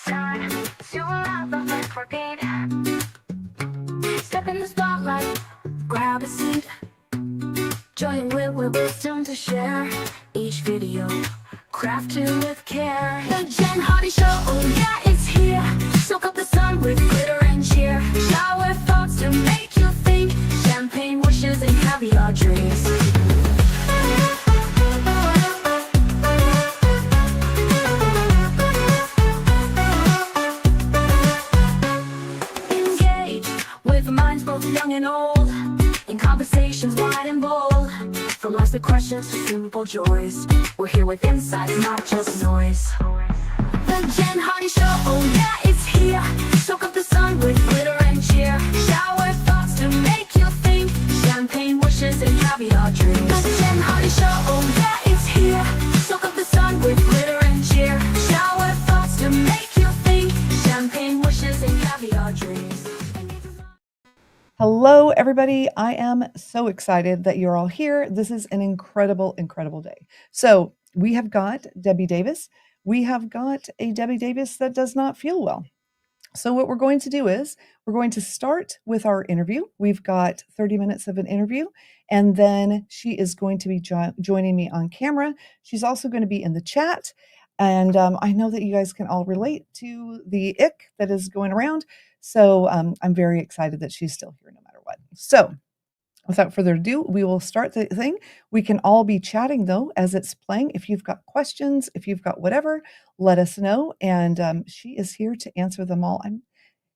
sun. So loud, the lights for beat. Step in the spotlight, grab a seat. Join with wisdom to share. Each video crafted with care. The Jen Hardy Show, oh yeah, it's here. Soak up the sun with glitter and cheer. Shower thoughts to make you think. Champagne wishes and caviar dreams. Engage with minds both young and old, in conversations wide and bold. From life's big questions to simple joys, we're here with insights, not just noise. The Jen Hardy Show, oh yeah, it's here. Soak up the sun with glitter and cheer. Shower thoughts to make you think. Champagne wishes and caviar dreams. The Jen Hardy Show, oh yeah, it's here. Soak up the sun with glitter and cheer. Shower thoughts to make you think. Champagne wishes and caviar dreams. Hello, everybody. I am so excited that you're all here. This is an incredible, incredible day. So we have got Debbie Davis. We have got a Debbie Davis that does not feel well. So what we're going to do is we're going to start with our interview. We've got 30 minutes of an interview, and then she is going to be joining me on camera. She's also going to be in the chat. And I know that you guys can all relate to the ick that is going around. So I'm very excited that she's still here no matter what. So without further ado, we will start the thing. We can all be chatting, though, as it's playing. If you've got questions, if you've got whatever, let us know. And she is here to answer them all.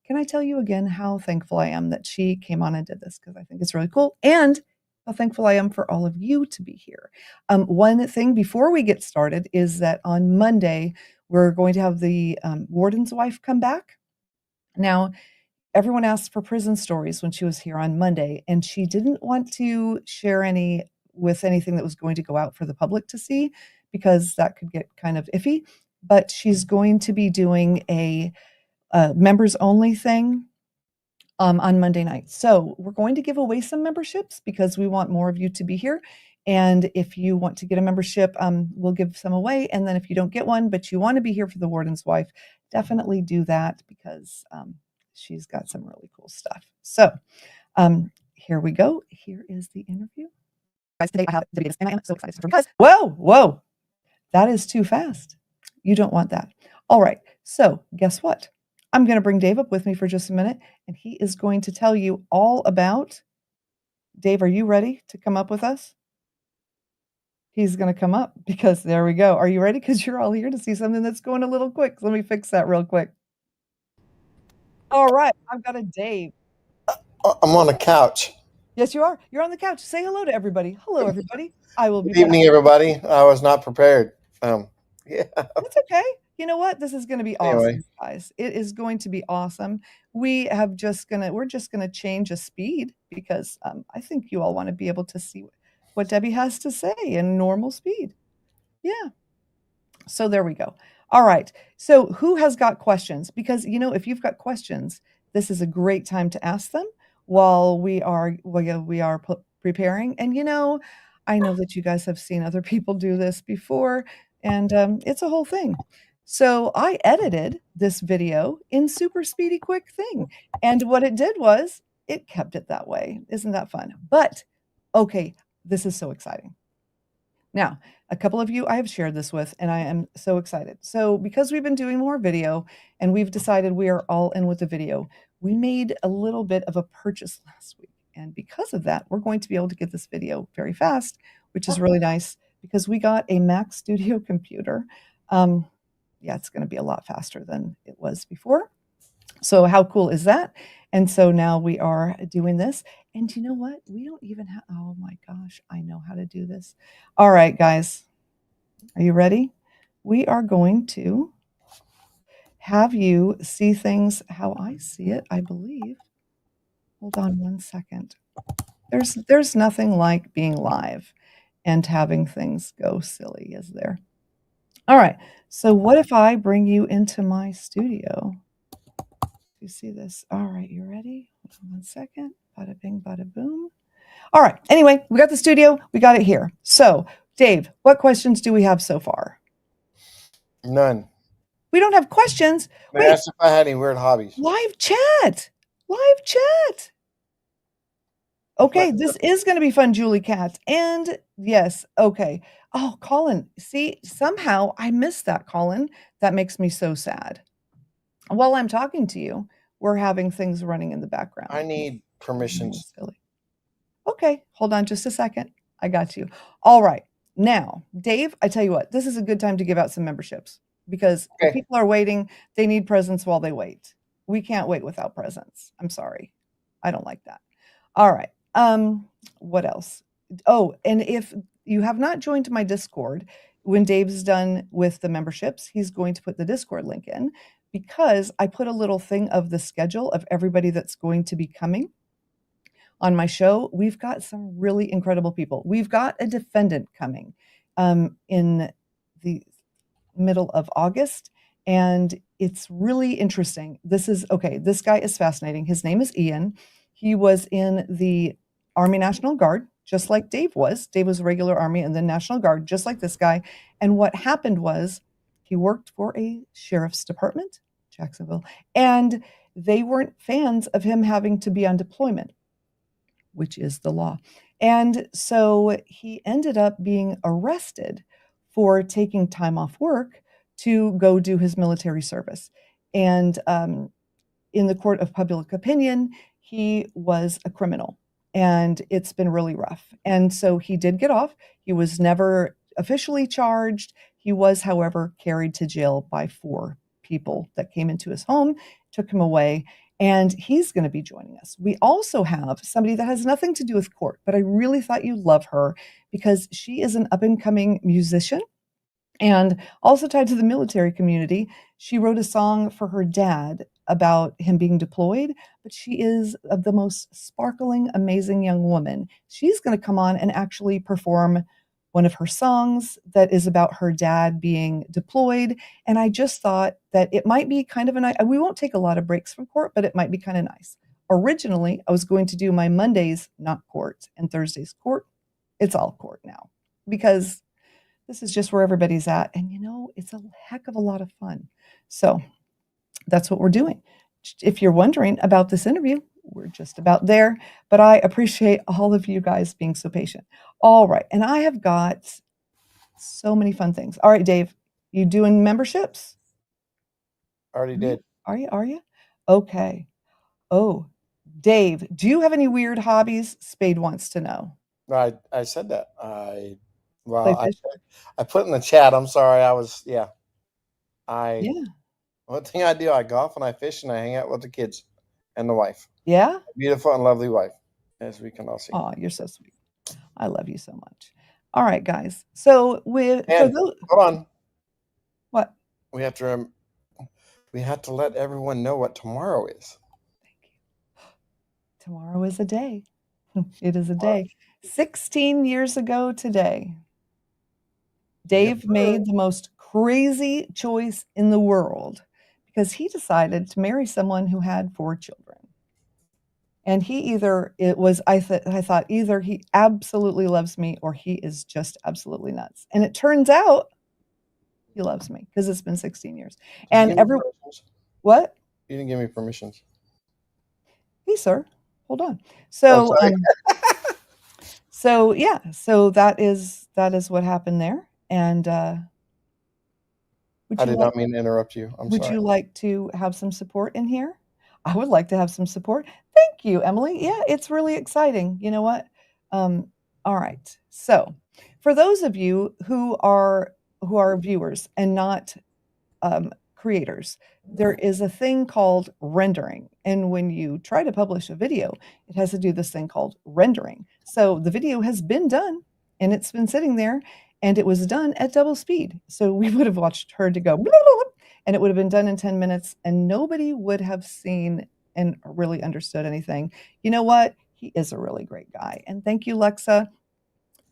Can I tell you again how thankful I am that she came on and did this? Because I think it's really cool. And how thankful I am for all of you to be here. One thing before we get started is that on Monday, we're going to have the warden's wife come back. Now, everyone asked for prison stories when she was here on Monday, and she didn't want to share any with anything that was going to go out for the public to see, because that could get kind of iffy. But she's going to be doing a members only thing on Monday night. So we're going to give away some memberships because we want more of you to be here. And if you want to get a membership, we'll give some away. And then if you don't get one, but you want to be here for the warden's wife, definitely do that, because she's got some really cool stuff. So here we go. Here is the interview. Guys, today I have Debbie Davis, and I am so excited because, whoa, that is too fast. You don't want that. All right, so guess what? I'm going to bring Dave up with me for just a minute, and he is going to tell you all about. Dave, are you ready to come up with us? He's going to come up because there we go. Are you ready? Because you're all here to see something that's going a little quick. Let me fix that real quick. All right, I've got a Dave. I'm on the couch. Yes, you are. You're on the couch. Say hello to everybody. Hello, everybody. I will be Good evening, everybody. I was not prepared. Yeah. That's okay. You know what? This is going to be awesome, Anyway. guys. It is going to be awesome. We're just gonna change a speed because I think you all want to be able to see what Debbie has to say in normal speed. Yeah. So there we go. All right. So who has got questions? Because, if you've got questions, this is a great time to ask them while we are preparing. And, I know that you guys have seen other people do this before, and it's a whole thing. So I edited this video in super speedy quick thing. And what it did was it kept it that way. Isn't that fun? But, okay, this is so exciting. Now, a couple of you I have shared this with, and I am so excited. So because we've been doing more video and we've decided we are all in with the video, we made a little bit of a purchase last week. And because of that, we're going to be able to get this video very fast, which is really nice because we got a Mac Studio computer. Yeah, it's going to be a lot faster than it was before. So how cool is that? And so now we are doing this. And you know what? We don't even have, oh my gosh, I know how to do this. All right, guys, are you ready? We are going to have you see things how I see it, I believe. Hold on one second. There's nothing like being live and having things go silly, is there? All right, so what if I bring you into my studio? You see this? All right, you ready? Hold on one second. Bada bing, bada boom. All right, anyway, we got the studio. We got it here. So, Dave, what questions do we have so far? None. We don't have questions. They Wait, asked if I had any weird hobbies. live chat. Live chat. Okay, this is going to be fun, Julie Cat. And yes, okay. Oh, Colin, see, somehow I missed that, Colin. That makes me so sad. While I'm talking to you, we're having things running in the background. I need permissions. Silly. Okay, hold on just a second. I got you. All right. Now, Dave, I tell you what, this is a good time to give out some memberships because if Okay. people are waiting, they need presents while they wait. We can't wait without presents. I'm sorry. I don't like that. All right. What else? Oh, and if you have not joined my Discord, when Dave's done with the memberships, he's going to put the Discord link in because I put a little thing of the schedule of everybody that's going to be coming on my show. We've got some really incredible people. We've got a defendant coming in the middle of August, and it's really interesting. This is okay. This guy is fascinating. His name is Ian. He was in the Army National Guard, just like Dave was. Dave was regular Army and then National Guard, just like this guy. And what happened was he worked for a sheriff's department, Jacksonville, and they weren't fans of him having to be on deployment, which is the law. And so he ended up being arrested for taking time off work to go do his military service. And in the court of public opinion, he was a criminal. And it's been really rough. And so he did get off. He was never officially charged. He was, however, carried to jail by 4 people that came into his home, took him away, and he's going to be joining us. We also have somebody that has nothing to do with court, but I really thought you'd love her because she is an up-and-coming musician and also tied to the military community. She wrote a song for her dad about him being deployed, but she is the most sparkling, amazing young woman. She's going to come on and actually perform one of her songs that is about her dad being deployed. And I just thought that it might be kind of a nice, we won't take a lot of breaks from court, but it might be kind of nice. Originally, I was going to do my Mondays, not court, and Thursdays court. It's all court now because this is just where everybody's at. And it's a heck of a lot of fun. So that's what we're doing. If you're wondering about this interview, we're just about there. But I appreciate all of you guys being so patient. All right. And I have got so many fun things. All right, Dave, you doing memberships? Already did. Are you? Okay. Oh, Dave, do you have any weird hobbies? Spade wants to know. No, I said that. Play I put in the chat. I'm sorry. Yeah. One thing I do, I golf and I fish and I hang out with the kids and the wife. Yeah. Beautiful and lovely wife, as we can all see. Oh, you're so sweet. I love you so much. All right, guys. So hold on. What? We have to let everyone know what tomorrow is. Thank you. Tomorrow is a day. It is a day. 16 years ago today, Dave made the most crazy choice in the world because he decided to marry someone who had 4 children. And I thought either he absolutely loves me or he is just absolutely nuts. And it turns out he loves me because it's been 16 years. And what? You didn't give me permissions. Hey, sir, hold on. So, so that is what happened there. And I did not mean to interrupt you. I'm sorry. Would you like to have some support in here? I would like to have some support. Thank you, Emily. Yeah, it's really exciting. You know what? All right. So, for those of you who are viewers and not creators, there is a thing called rendering. And when you try to publish a video, it has to do this thing called rendering. So the video has been done and it's been sitting there and it was done at double speed. So we would have watched her to go blah, blah, blah, and it would have been done in 10 minutes and nobody would have seen and really understood anything. You know what? He is a really great guy. And thank you, Lexa.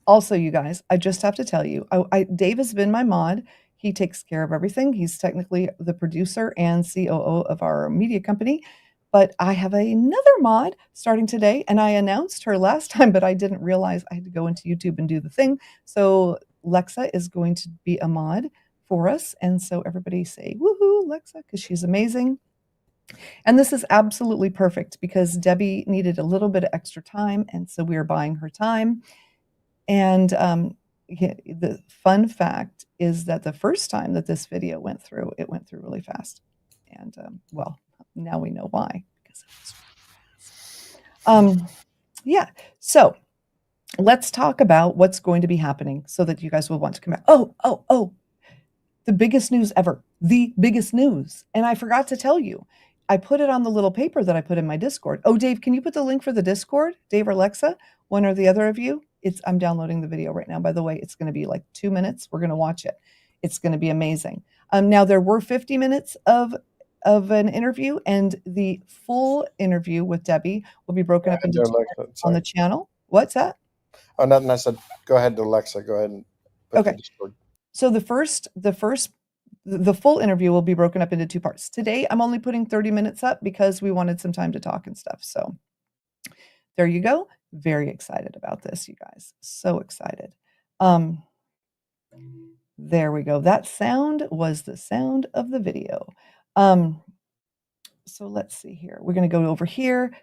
Also, you guys, I just have to tell you, Dave has been my mod. He takes care of everything. He's technically the producer and COO of our media company. But I have another mod starting today, and I announced her last time, but I didn't realize I had to go into YouTube and do the thing. So Lexa is going to be a mod for us. And so everybody say, woohoo, Alexa, because she's amazing. And this is absolutely perfect because Debbie needed a little bit of extra time. And so we are buying her time. And the fun fact is that the first time that this video went through, it went through really fast. And well, now we know why, because it was really fast. Yeah, so let's talk about what's going to be happening so that you guys will want to come back. Oh, the biggest news ever, the biggest news. And I forgot to tell you, I put it on the little paper that I put in my Discord. Oh, Dave, can you put the link for the Discord? Dave or Alexa, one or the other of you? I'm downloading the video right now. By the way, it's going to be like 2 minutes. We're going to watch it. It's going to be amazing. Now there were 50 minutes of an interview, and the full interview with Debbie will be broken up into 2 minutes on the channel. What's that? Oh, nothing. I said, go ahead to Alexa. Go ahead and put the Discord. So the full interview will be broken up into 2 parts. Today, I'm only putting 30 minutes up because we wanted some time to talk and stuff. So there you go. Very excited about this, you guys. So excited. There we go. That sound was the sound of the video. So let's see here. We're going to go over here.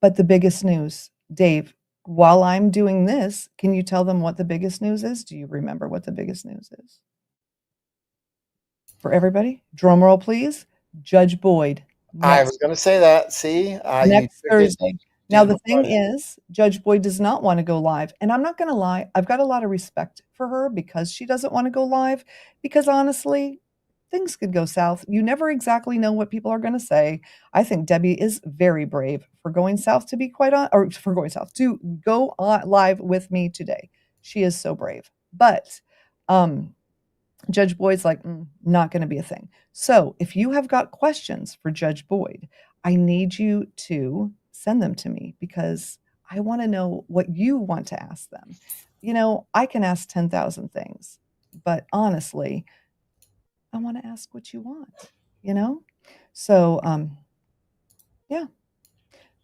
But the biggest news, Dave, while I'm doing this, can you tell them what the biggest news is? Do you remember what the biggest news is? For everybody, drum roll, please. Judge Boyd. I was going to say that. See, next Thursday. Now, the thing is, Judge Boyd does not want to go live. And I'm not going to lie, I've got a lot of respect for her because she doesn't want to go live. Because honestly, things could go south. You never exactly know what people are going to say. I think Debbie is very brave for going south, to be quite honest, or for going south, to go on live with me today. She is so brave. But Judge Boyd's like, not going to be a thing. So if you have got questions for Judge Boyd, I need you to send them to me because I want to know what you want to ask them. You know, I can ask 10,000 things, but honestly, I want to ask what you want, you know? So, yeah,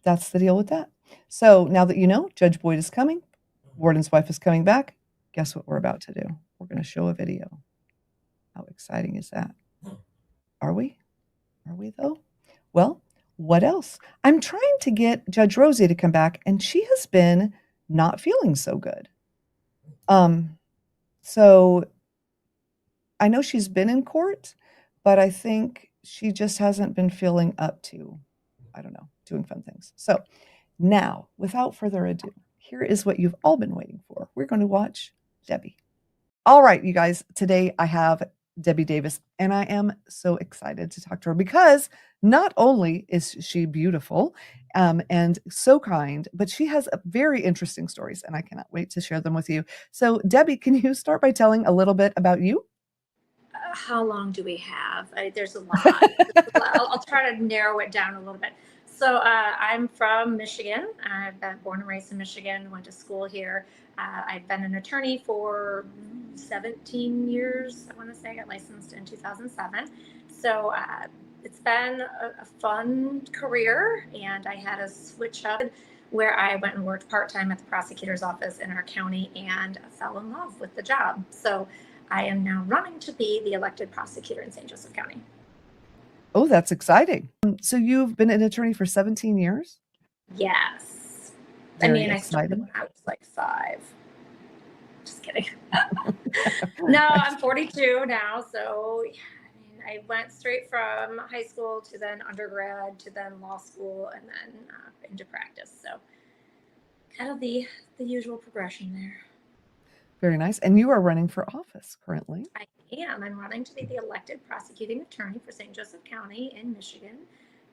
that's the deal with that. So now that you know Judge Boyd is coming, Warden's wife is coming back, guess what we're about to do? We're going to show a video. How exciting is that? Are we? Are we though? Well, what else? I'm trying to get Judge Rosie to come back, and she has been not feeling so good. So I know she's been in court, but I think she just hasn't been feeling up to, I don't know, doing fun things. So now, without further ado, here is what you've all been waiting for. We're going to watch Debbie. All right, you guys, today I have Debbie Davis, and I am so excited to talk to her because not only is she beautiful and so kind, but she has very interesting stories, and I cannot wait to share them with you. So, Debbie, can you start by telling a little bit about you? How long do we have? There's a lot. I'll try to narrow it down a little bit. So I'm from Michigan. I've been born and raised in Michigan, went to school here. I've been an attorney for 17 years. I want to say I got licensed in 2007. So it's been a fun career, and I had a switch up where I went and worked part-time at the prosecutor's office in our county and fell in love with the job. So I am now running to be the elected prosecutor in St. Joseph County. Oh, that's exciting. So you've been an attorney for 17 years? Yes. Very I started when I was like 5. Just kidding. No, I'm 42 now. So I went straight from high school to then undergrad to then law school and then into practice. So kind of the usual progression there. Very nice. And you are running for office currently. I am. I'm running to be the elected prosecuting attorney for St. Joseph County in Michigan.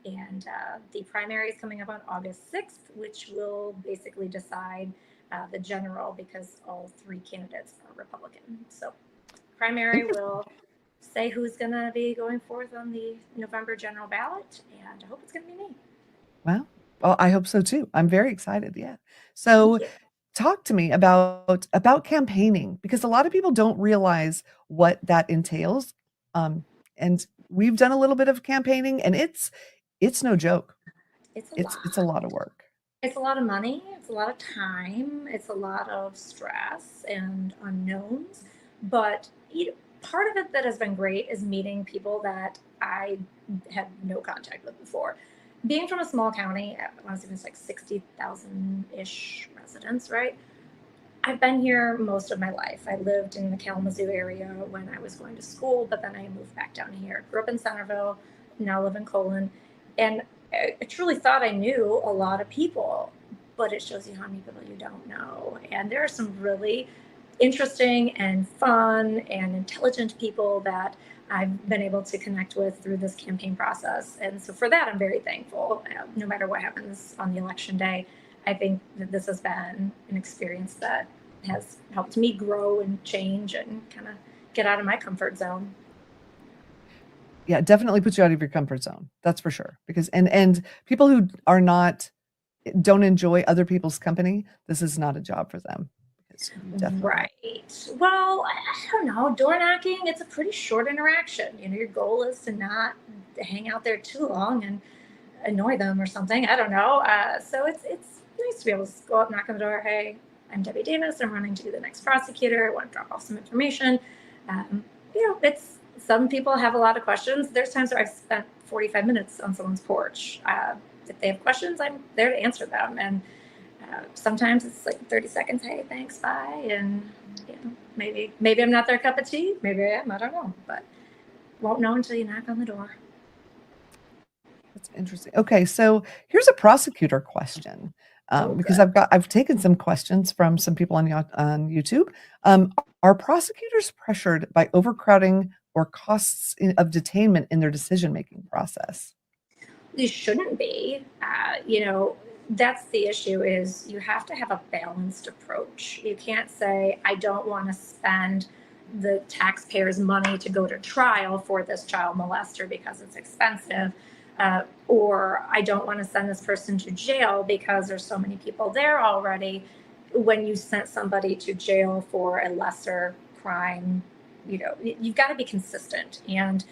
And the primary is coming up on August 6th, which will basically decide the general because all 3 candidates are Republican. So primary will say who's going to be going forth on the November general ballot. And I hope it's going to be me. Wow. Well, I hope so too. I'm very excited. Yeah. So talk to me about campaigning, because a lot of people don't realize what that entails. And we've done a little bit of campaigning, and it's no joke. It's a lot of work. It's a lot of money. It's a lot of time. It's a lot of stress and unknowns. But part of it that has been great is meeting people that I had no contact with before. Being from a small county, I want to say it's like 60,000-ish residents, right? I've been here most of my life. I lived in the Kalamazoo area when I was going to school, but then I moved back down here. Grew up in Centerville, now live in Colon. And I truly thought I knew a lot of people, but it shows you how many people you don't know. And there are some really interesting and fun and intelligent people that I've been able to connect with through this campaign process. And so for that, I'm very thankful. No matter what happens on the election day, I think that this has been an experience that has helped me grow and change and kind of get out of my comfort zone. Yeah, it definitely puts you out of your comfort zone. That's for sure. Because and people who are not don't enjoy other people's company, this is not a job for them. Because you definitely Right. Well, I don't know. Door knocking, it's a pretty short interaction. Your goal is to not hang out there too long and annoy them or something. I don't know. So it's nice to be able to go up, knock on the door. Hey, I'm Debbie Davis. I'm running to be the next prosecutor. I want to drop off some information. It's some people have a lot of questions. There's times where I've spent 45 minutes on someone's porch. If they have questions, I'm there to answer them. And sometimes it's like 30 seconds. Hey, thanks, bye. And maybe I'm not their cup of tea. Maybe I am. I don't know. But won't know until you knock on the door. That's interesting. Okay, so here's a prosecutor question, because I've taken some questions from some people on YouTube. Are prosecutors pressured by overcrowding or costs of detainment in their decision-making process? You shouldn't be. That's the issue. Is you have to have a balanced approach. You can't say I don't want to spend the taxpayers' money to go to trial for this child molester because it's expensive. Or I don't want to send this person to jail because there's so many people there already. When you sent somebody to jail for a lesser crime, you've got to be consistent. And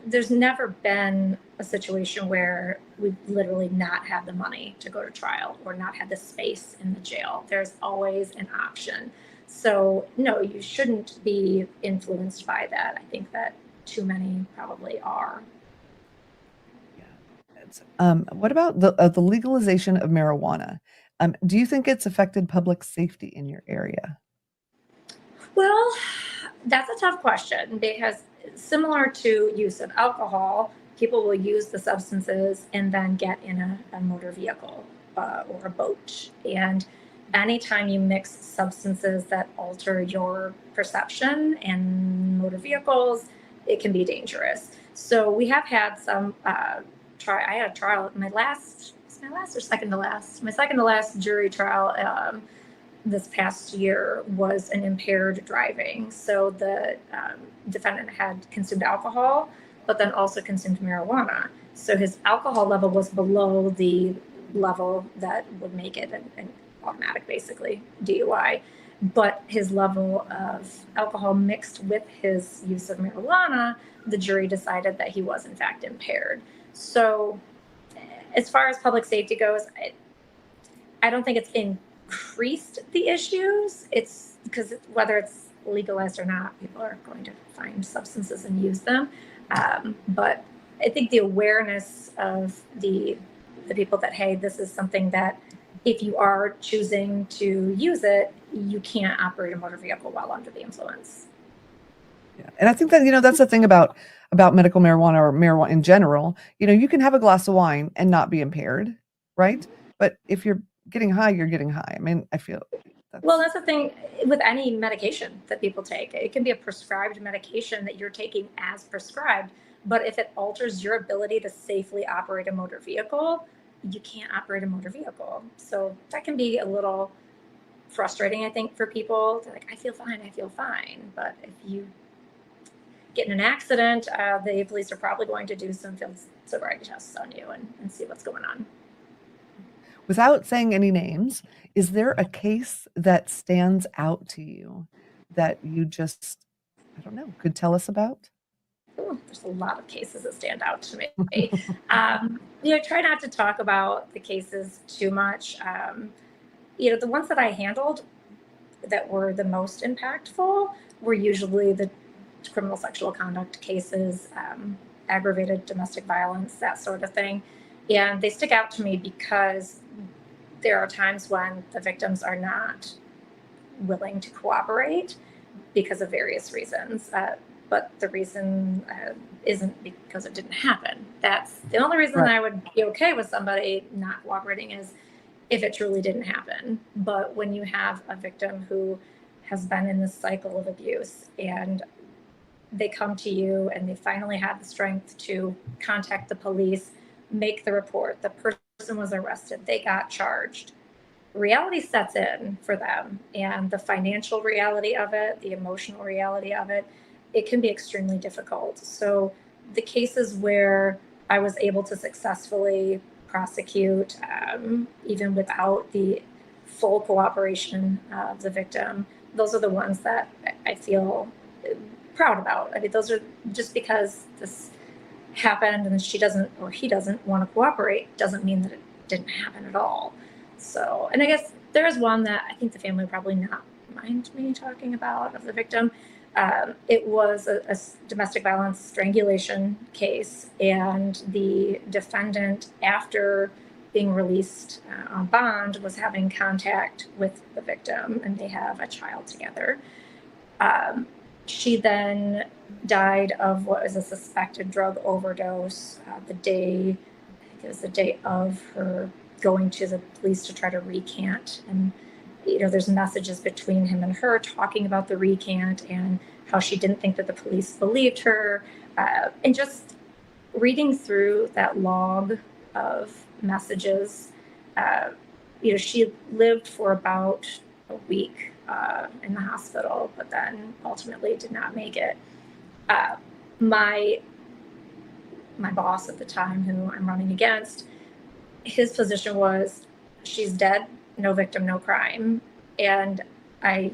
there's never been a situation where we've literally not had the money to go to trial or not had the space in the jail. There's always an option. So no, you shouldn't be influenced by that. I think that too many probably are. What about the legalization of marijuana? Do you think it's affected public safety in your area? Well, that's a tough question because similar to use of alcohol, people will use the substances and then get in a motor vehicle or a boat. And anytime you mix substances that alter your perception and motor vehicles, it can be dangerous. So we have had some I had a trial. My second to last jury trial this past year was an impaired driving. So the defendant had consumed alcohol, but then also consumed marijuana. So his alcohol level was below the level that would make it an automatic, basically, DUI. But his level of alcohol mixed with his use of marijuana, the jury decided that he was in fact impaired. So as far as public safety goes, I don't think it's increased the issues. It's because whether it's legalized or not, people are going to find substances and use them. But I think the awareness of the people that, hey, this is something that if you are choosing to use it, you can't operate a motor vehicle while under the influence. Yeah. And I think that, that's the thing about medical marijuana or marijuana in general. You can have a glass of wine and not be impaired, right? But if you're getting high, you're getting high. I mean, I feel that's the thing with any medication that people take. It can be a prescribed medication that you're taking as prescribed, but if it alters your ability to safely operate a motor vehicle, you can't operate a motor vehicle. So that can be a little frustrating, I think, for people. They're like, I feel fine. But if you get in an accident, the police are probably going to do some field sobriety tests on you and see what's going on. Without saying any names, is there a case that stands out to you that you just, I don't know, could tell us about? There's a lot of cases that stand out to me. Try not to talk about the cases too much. The ones that I handled that were the most impactful were usually the criminal sexual conduct cases, aggravated domestic violence, that sort of thing. And they stick out to me because there are times when the victims are not willing to cooperate because of various reasons. But the reason isn't because it didn't happen. That's the only reason Right. I would be okay with somebody not cooperating, is if it truly didn't happen. But when you have a victim who has been in this cycle of abuse and they come to you and they finally have the strength to contact the police, make the report, the person was arrested, they got charged, reality sets in for them, and the financial reality of it, the emotional reality of it, it can be extremely difficult. So the cases where I was able to successfully prosecute, even without the full cooperation of the victim, those are the ones that I feel proud about. I mean, those are just because this happened and she doesn't or he doesn't want to cooperate doesn't mean that it didn't happen at all. So, and I guess there is one that I think the family would probably not mind me talking about of the victim. It was a domestic violence strangulation case, and the defendant, after being released on bond, was having contact with the victim, and they have a child together. She then died of what is a suspected drug overdose the day, I think it was the day of her going to the police to try to recant. And, you know, there's messages between him and her talking about the recant and how she didn't think that the police believed her. And just reading through that log of messages, you know, she lived for about a week in the hospital, but then ultimately did not make it. My boss at the time, who I'm running against, his position was, she's dead, no victim, no crime, and I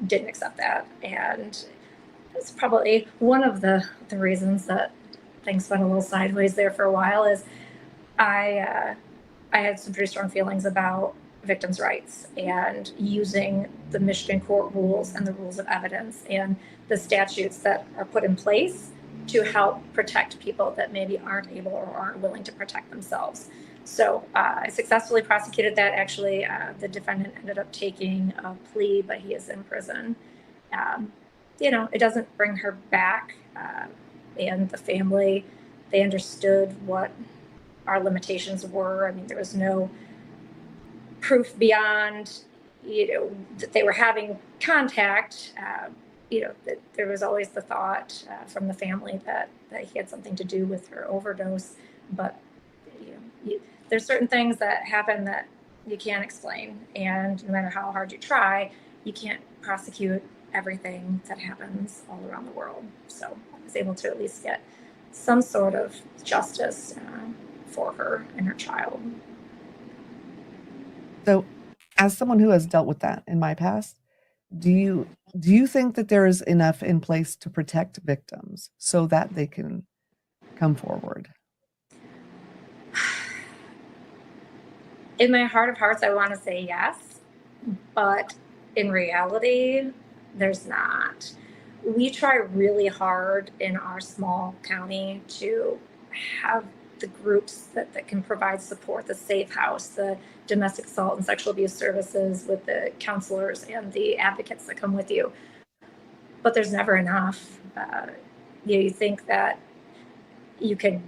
didn't accept that. And it's probably one of the reasons that things went a little sideways there for a while. Is I had some pretty strong feelings about victims' rights and using the Michigan court rules and the rules of evidence and the statutes that are put in place to help protect people that maybe aren't able or aren't willing to protect themselves. So I successfully prosecuted that. Actually, the defendant ended up taking a plea, but he is in prison. You know, it doesn't bring her back. And the family, they understood what our limitations were. I mean, there was no proof beyond, you know, that they were having contact. You know, that there was always the thought from the family that he had something to do with her overdose. But, you know, there's certain things that happen that you can't explain. And no matter how hard you try, you can't prosecute everything that happens all around the world. So I was able to at least get some sort of justice for her and her child. So, as someone who has dealt with that in my past, do you think that there is enough in place to protect victims so that they can come forward? In my heart of hearts, I want to say yes, but in reality, there's not. We try really hard in our small county to have the groups that can provide support, the safe house, the domestic assault and sexual abuse services with the counselors and the advocates that come with you. But there's never enough. You think that you could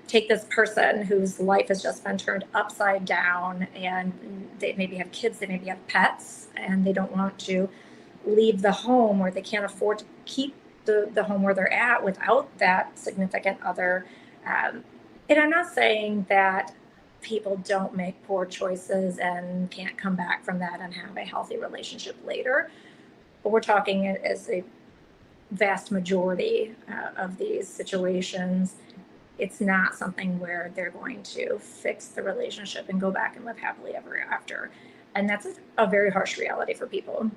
take this person whose life has just been turned upside down, and they maybe have kids, they maybe have pets, and they don't want to leave the home, or they can't afford to keep the home where they're at without that significant other. And I'm not saying that people don't make poor choices and can't come back from that and have a healthy relationship later, but we're talking as a vast majority of these situations, it's not something where they're going to fix the relationship and go back and live happily ever after. And that's a very harsh reality for people.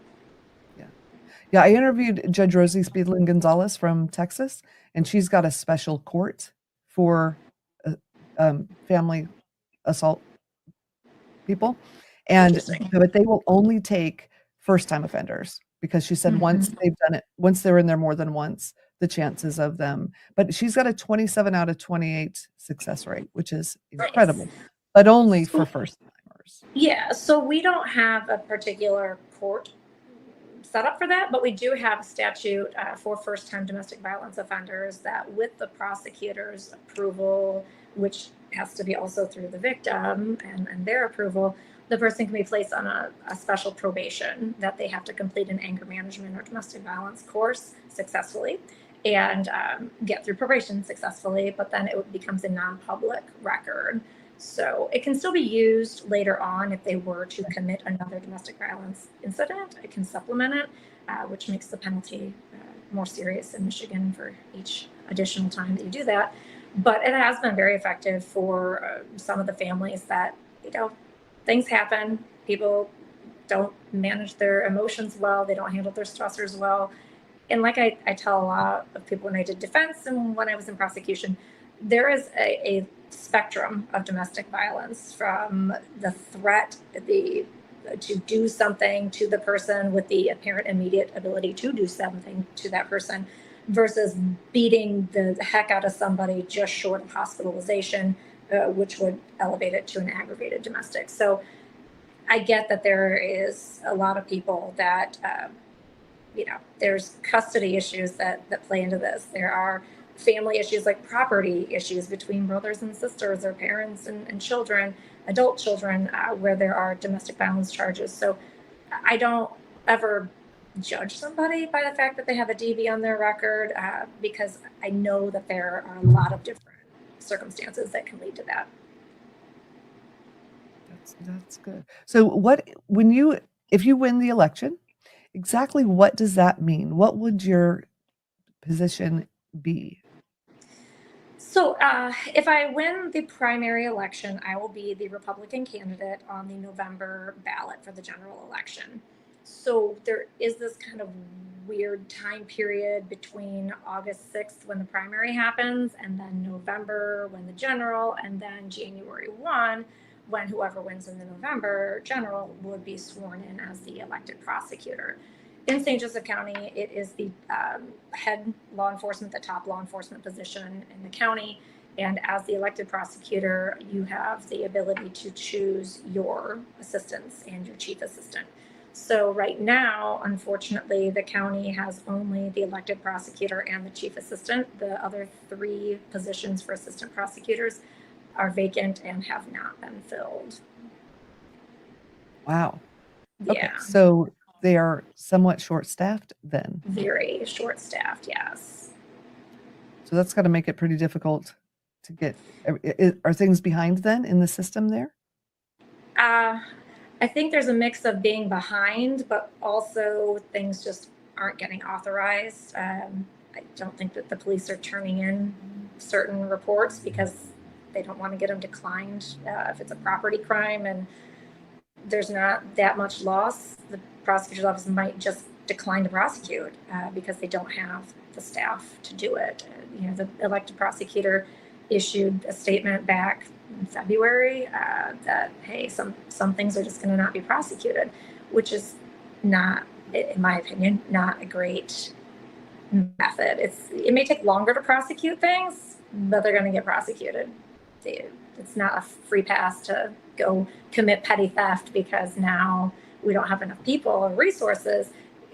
Yeah, I interviewed Judge Rosie Speedlin Gonzalez from Texas, and she's got a special court for family assault people, and Interesting. but they will only take first-time offenders. because she said once they've done it, once they're in there more than once, the chances of them. But she's got a 27 out of 28 success rate, which is Nice. incredible, but only for So, first timers. yeah, so we don't have a particular court set up for that, but we do have a statute for first-time domestic violence offenders that, with the prosecutor's approval, which has to be also through the victim and their approval, the person can be placed on a special probation that they have to complete an anger management or domestic violence course successfully and get through probation successfully, but then it becomes a non-public record. So it can still be used later on if they were to commit another domestic violence incident. It can supplement it, which makes the penalty more serious in Michigan for each additional time that you do that. But it has been very effective for some of the families that, things happen. People don't manage their emotions well. They don't handle their stressors well. And like I tell a lot of people when I did defense and when I was in prosecution, there is a spectrum of domestic violence, from the threat, to do something to the person with the apparent immediate ability to do something to that person, versus beating the heck out of somebody just short of hospitalization, which would elevate it to an aggravated domestic. So I get that there is a lot of people that, there's custody issues that play into this. There are family issues like property issues between brothers and sisters or parents and children, adult children, where there are domestic violence charges. So I don't ever judge somebody by the fact that they have a DV on their record, because I know that there are a lot of different circumstances that can lead to that. That's good. So if you win the election, exactly what does that mean? What would your position be? So if I win the primary election, I will be the Republican candidate on the November ballot for the general election. So there is this kind of weird time period between August 6th when the primary happens, and then November when the general, and then January 1 when whoever wins in the November general would be sworn in as the elected prosecutor. In St. Joseph County, it is the head law enforcement, the top law enforcement position in the county. And as the elected prosecutor, you have the ability to choose your assistants and your chief assistant. So right now, unfortunately, the county has only the elected prosecutor and the chief assistant. The other 3 positions for assistant prosecutors are vacant and have not been filled. Wow. Yeah. Okay, so they are somewhat short-staffed then. Very short-staffed, yes. So that's got to make it pretty difficult to get. Are things behind then in the system there? I think there's a mix of being behind, but also things just aren't getting authorized. I don't think that the police are turning in certain reports because they don't want to get them declined if it's a property crime and there's not that much loss. The prosecutor's office might just decline to prosecute because they don't have the staff to do it. The elected prosecutor issued a statement back in February that, hey, some things are just going to not be prosecuted, which is not, in my opinion, not a great method. It may take longer to prosecute things, but they're going to get prosecuted. It's not a free pass to go commit petty theft because now we don't have enough people or resources,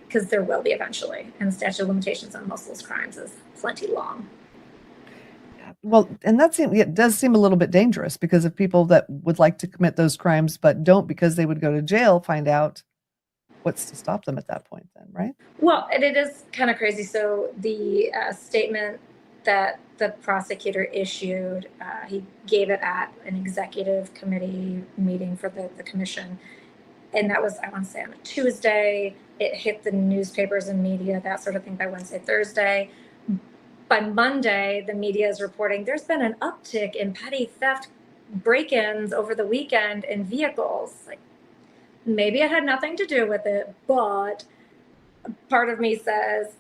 because there will be eventually. And the statute of limitations on most of those crimes is plenty long. Well, and it does seem a little bit dangerous, because if people that would like to commit those crimes but don't because they would go to jail find out, what's to stop them at that point then, right? Well, and it is kind of crazy. So the statement that the prosecutor issued, he gave it at an executive committee meeting for the commission. And that was, I want to say, on a Tuesday. It hit the newspapers and media, that sort of thing, by Wednesday, Thursday. By Monday, the media is reporting there's been an uptick in petty theft break-ins over the weekend in vehicles. Like, maybe it had nothing to do with it, but part of me says,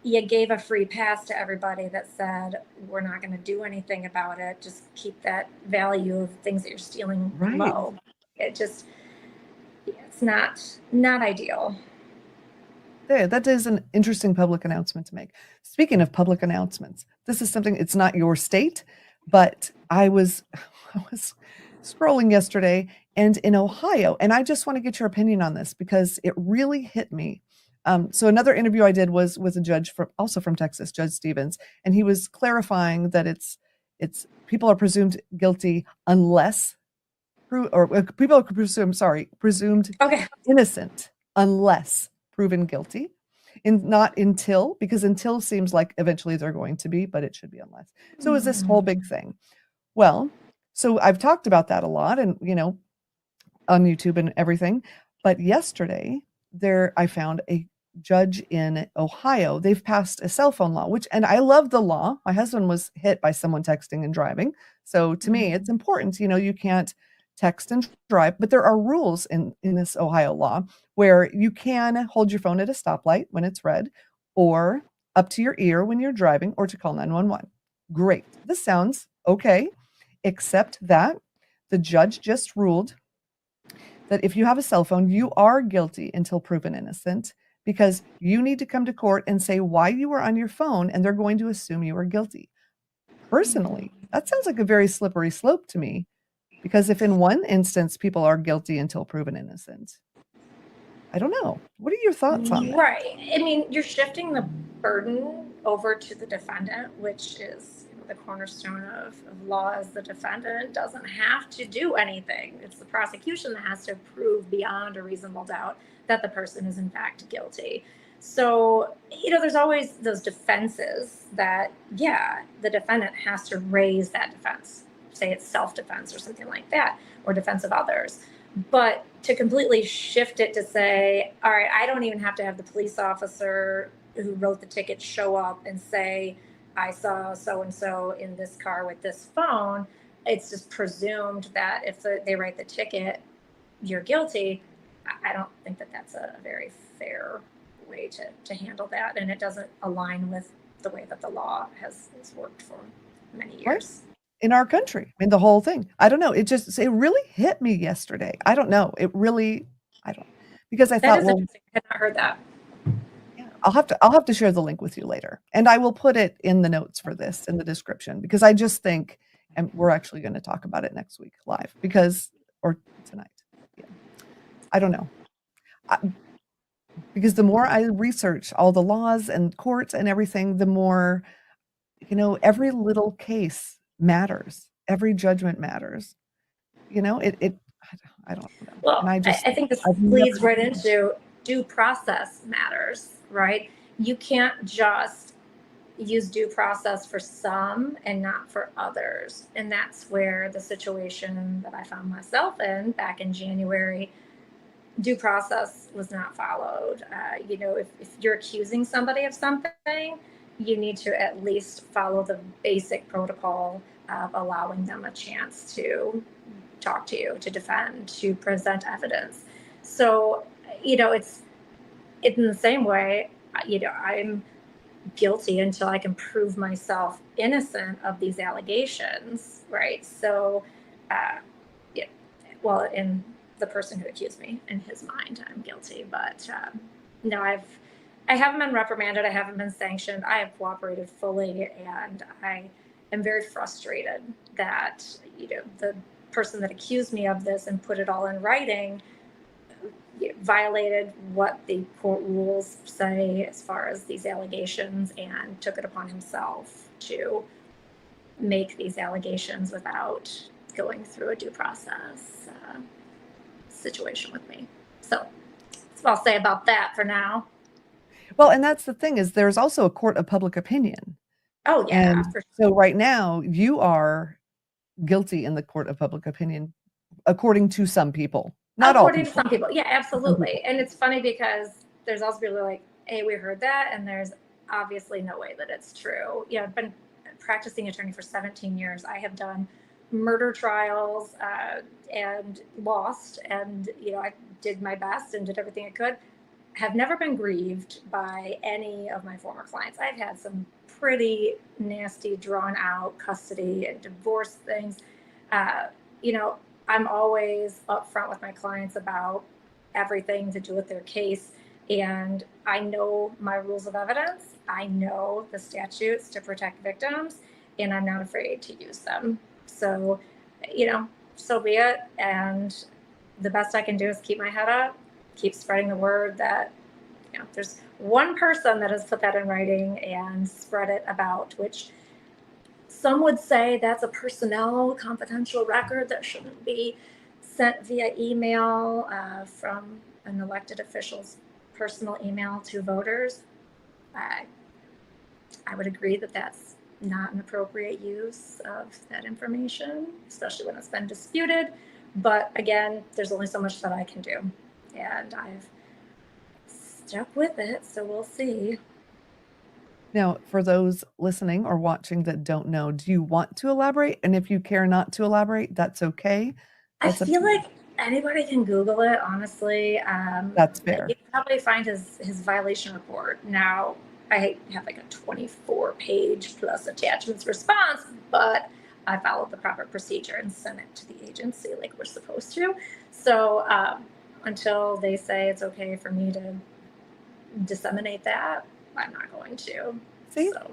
you gave a free pass to everybody that said, we're not going to do anything about it. Just keep that value of things that you're stealing low. It's not ideal. There, that is an interesting public announcement to make. Speaking of public announcements, this is something, it's not your state, but I was I was scrolling yesterday and in Ohio, and I just want to get your opinion on this because it really hit me. So another interview I did was with a judge from also from Texas, Judge Stevens, and he was clarifying that it's people are presumed guilty unless people are presumed Okay. innocent unless proven guilty. Not until, because until seems like eventually they're going to be, but it should be unless. So is this whole big thing. Well, so I've talked about that a lot and, on YouTube and everything. But yesterday, I found a judge in Ohio. They've passed a cell phone law, and I love the law. My husband was hit by someone texting and driving. So to me, it's important, you can't text and drive, but there are rules in this Ohio law where you can hold your phone at a stoplight when it's red, or up to your ear when you're driving, or to call 911. Great. This sounds okay, except that the judge just ruled that if you have a cell phone, you are guilty until proven innocent, because you need to come to court and say why you were on your phone, and they're going to assume you are guilty. Personally, that sounds like a very slippery slope to me, because if in one instance people are guilty until proven innocent, I don't know. What are your thoughts on that? Right. I mean, you're shifting the burden over to the defendant, which is the cornerstone of law. Is the defendant doesn't have to do anything. It's the prosecution that has to prove beyond a reasonable doubt that the person is in fact guilty. So, there's always those defenses that, yeah, the defendant has to raise that defense. Say it's self-defense or something like that, or defense of others. But to completely shift it to say, all right, I don't even have to have the police officer who wrote the ticket show up and say, I saw so-and-so in this car with this phone. It's just presumed that if they write the ticket, you're guilty. I don't think that that's a very fair way to handle that. And it doesn't align with the way that the law has worked for many years. Right. In our country, I mean, the whole thing. I don't know. It really hit me yesterday. I don't know. Because I That thought, is well, interesting. I had not heard that. yeah, I'll have to share the link with you later, and I will put it in the notes for this in the description, because I just think, and we're actually going to talk about it next week live, or tonight. Yeah. I don't know. Because the more I research all the laws and courts and everything, the more, every little case matters. Every judgment matters. I don't know. Well, And I think this I've leads never, right into due process matters, right? You can't just use due process for some and not for others. And that's where the situation that I found myself in back in January, due process was not followed. If you're accusing somebody of something, you need to at least follow the basic protocol of allowing them a chance to talk to you, to defend, to present evidence. So, it's in the same way, I'm guilty until I can prove myself innocent of these allegations, right? So, yeah, well, in the person who accused me, in his mind, I'm guilty, but no, I haven't been reprimanded. I haven't been sanctioned. I have cooperated fully, and I am very frustrated that the person that accused me of this and put it all in writing violated what the court rules say as far as these allegations, and took it upon himself to make these allegations without going through a due process situation with me. So that's what I'll say about that for now. well, and that's the thing, is there's also a court of public opinion. Oh yeah, And for sure. so right now you are guilty in the court of public opinion, according to some people. Not all According to people. some people. Yeah, Some absolutely. people. And it's funny because there's also people who are like, hey, we heard that, and there's obviously no way that it's true. I've been practicing attorney for 17 years. I have done murder trials and lost, and I did my best and did everything I could. Have never been grieved by any of my former clients. I've had some pretty nasty, drawn out custody and divorce things. I'm always upfront with my clients about everything to do with their case, and I know my rules of evidence. I know the statutes to protect victims, and I'm not afraid to use them. So, so be it. And the best I can do is keep my head up, keep spreading the word that, there's one person that has put that in writing and spread it about, which some would say that's a personnel confidential record that shouldn't be sent via email from an elected official's personal email to voters. I would agree that that's not an appropriate use of that information, especially when it's been disputed. But again, there's only so much that I can do, and I've stuck with it, so we'll see. Now, for those listening or watching that don't know, do you want to elaborate? And if you care not to elaborate, that's okay. I That's up feel to you. like anybody can Google it, honestly. That's fair. You can probably find his violation report. Now, I have like a 24-page plus attachments response, but I followed the proper procedure and sent it to the agency like we're supposed to. So until they say it's okay for me to disseminate that, I'm not going to. See, So,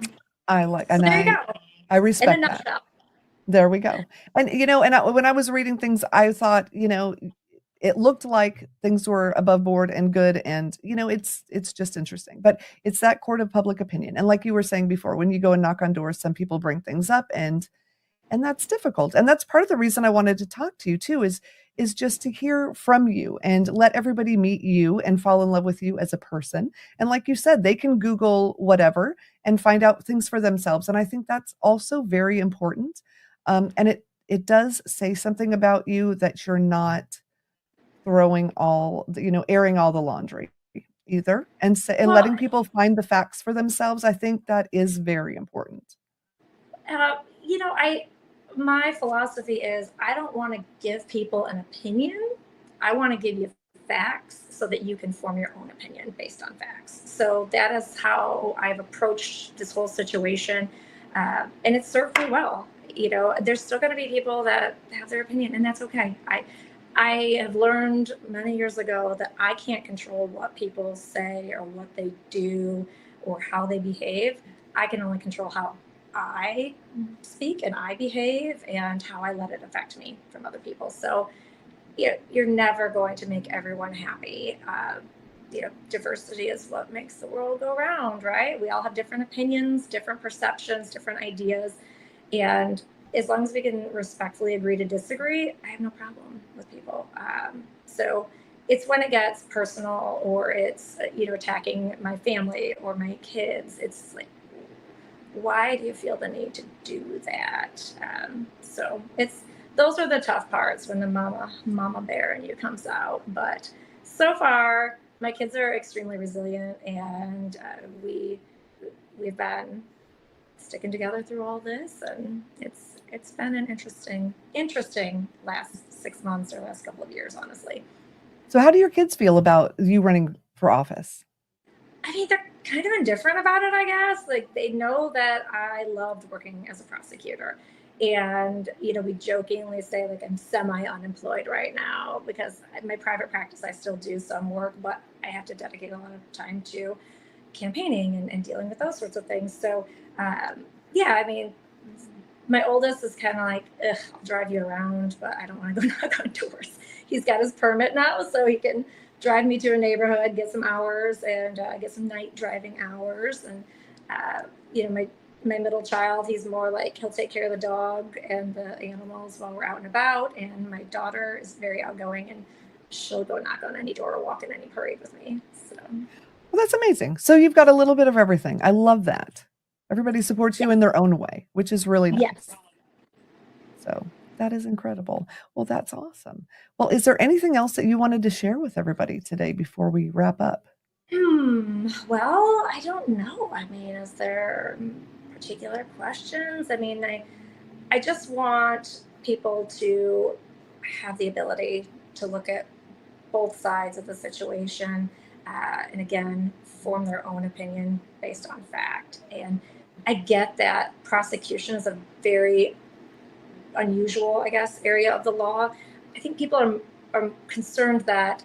and there you go. I In a respect that. nutshell. There we go. And, when I was reading things, I thought, it looked like things were above board and good. And, it's just interesting, but it's that court of public opinion. And like you were saying before, when you go and knock on doors, some people bring things up and that's difficult. And that's part of the reason I wanted to talk to you too, is just to hear from you and let everybody meet you and fall in love with you as a person. And like you said, they can Google whatever and find out things for themselves. And I think that's also very important. And it does say something about you that you're not throwing airing all the laundry either, and letting Well, people find the facts for themselves. I think that is very important. my philosophy is I don't want to give people an opinion. I want to give you facts so that you can form your own opinion based on facts. So that is how I've approached this whole situation. And it's served me well. There's still going to be people that have their opinion, and that's okay. I have learned many years ago that I can't control what people say or what they do or how they behave. I can only control how I speak and I behave and how I let it affect me from other people. So you're never going to make everyone happy. Diversity is what makes the world go round, right? We all have different opinions, different perceptions, different ideas. And as long as we can respectfully agree to disagree, I have no problem with people. So it's when it gets personal or it's, attacking my family or my kids. It's like, why do you feel the need to do that? So those are the tough parts when the mama bear in you comes out. But so far, my kids are extremely resilient, and we've been sticking together through all this, and it's been an interesting last 6 months or last couple of years, honestly. So how do your kids feel about you running for office? I mean, they're kind of indifferent about it, I guess. Like, they know that I loved working as a prosecutor. And, we jokingly say, like, I'm semi-unemployed right now because in my private practice, I still do some work, but I have to dedicate a lot of time to campaigning and dealing with those sorts of things. So, I mean, my oldest is kind of like, ugh, I'll drive you around, but I don't want to go knock on doors. He's got his permit now, so he can drive me to a neighborhood, get some hours, and get some night driving hours. And my middle child, he's more like he'll take care of the dog and the animals while we're out and about. And my daughter is very outgoing, and she'll go knock on any door or walk in any parade with me. So, Well, that's amazing. So you've got a little bit of everything. I love that. Everybody supports you in their own way, which is really nice. yes. So that is incredible. Well, that's awesome. Well, is there anything else that you wanted to share with everybody today before we wrap up? Well, I don't know. I mean, is there particular questions? I mean, I just want people to have the ability to look at both sides of the situation, and again, form their own opinion based on fact. And I get that prosecution is a very unusual, I guess, area of the law. I think people are concerned that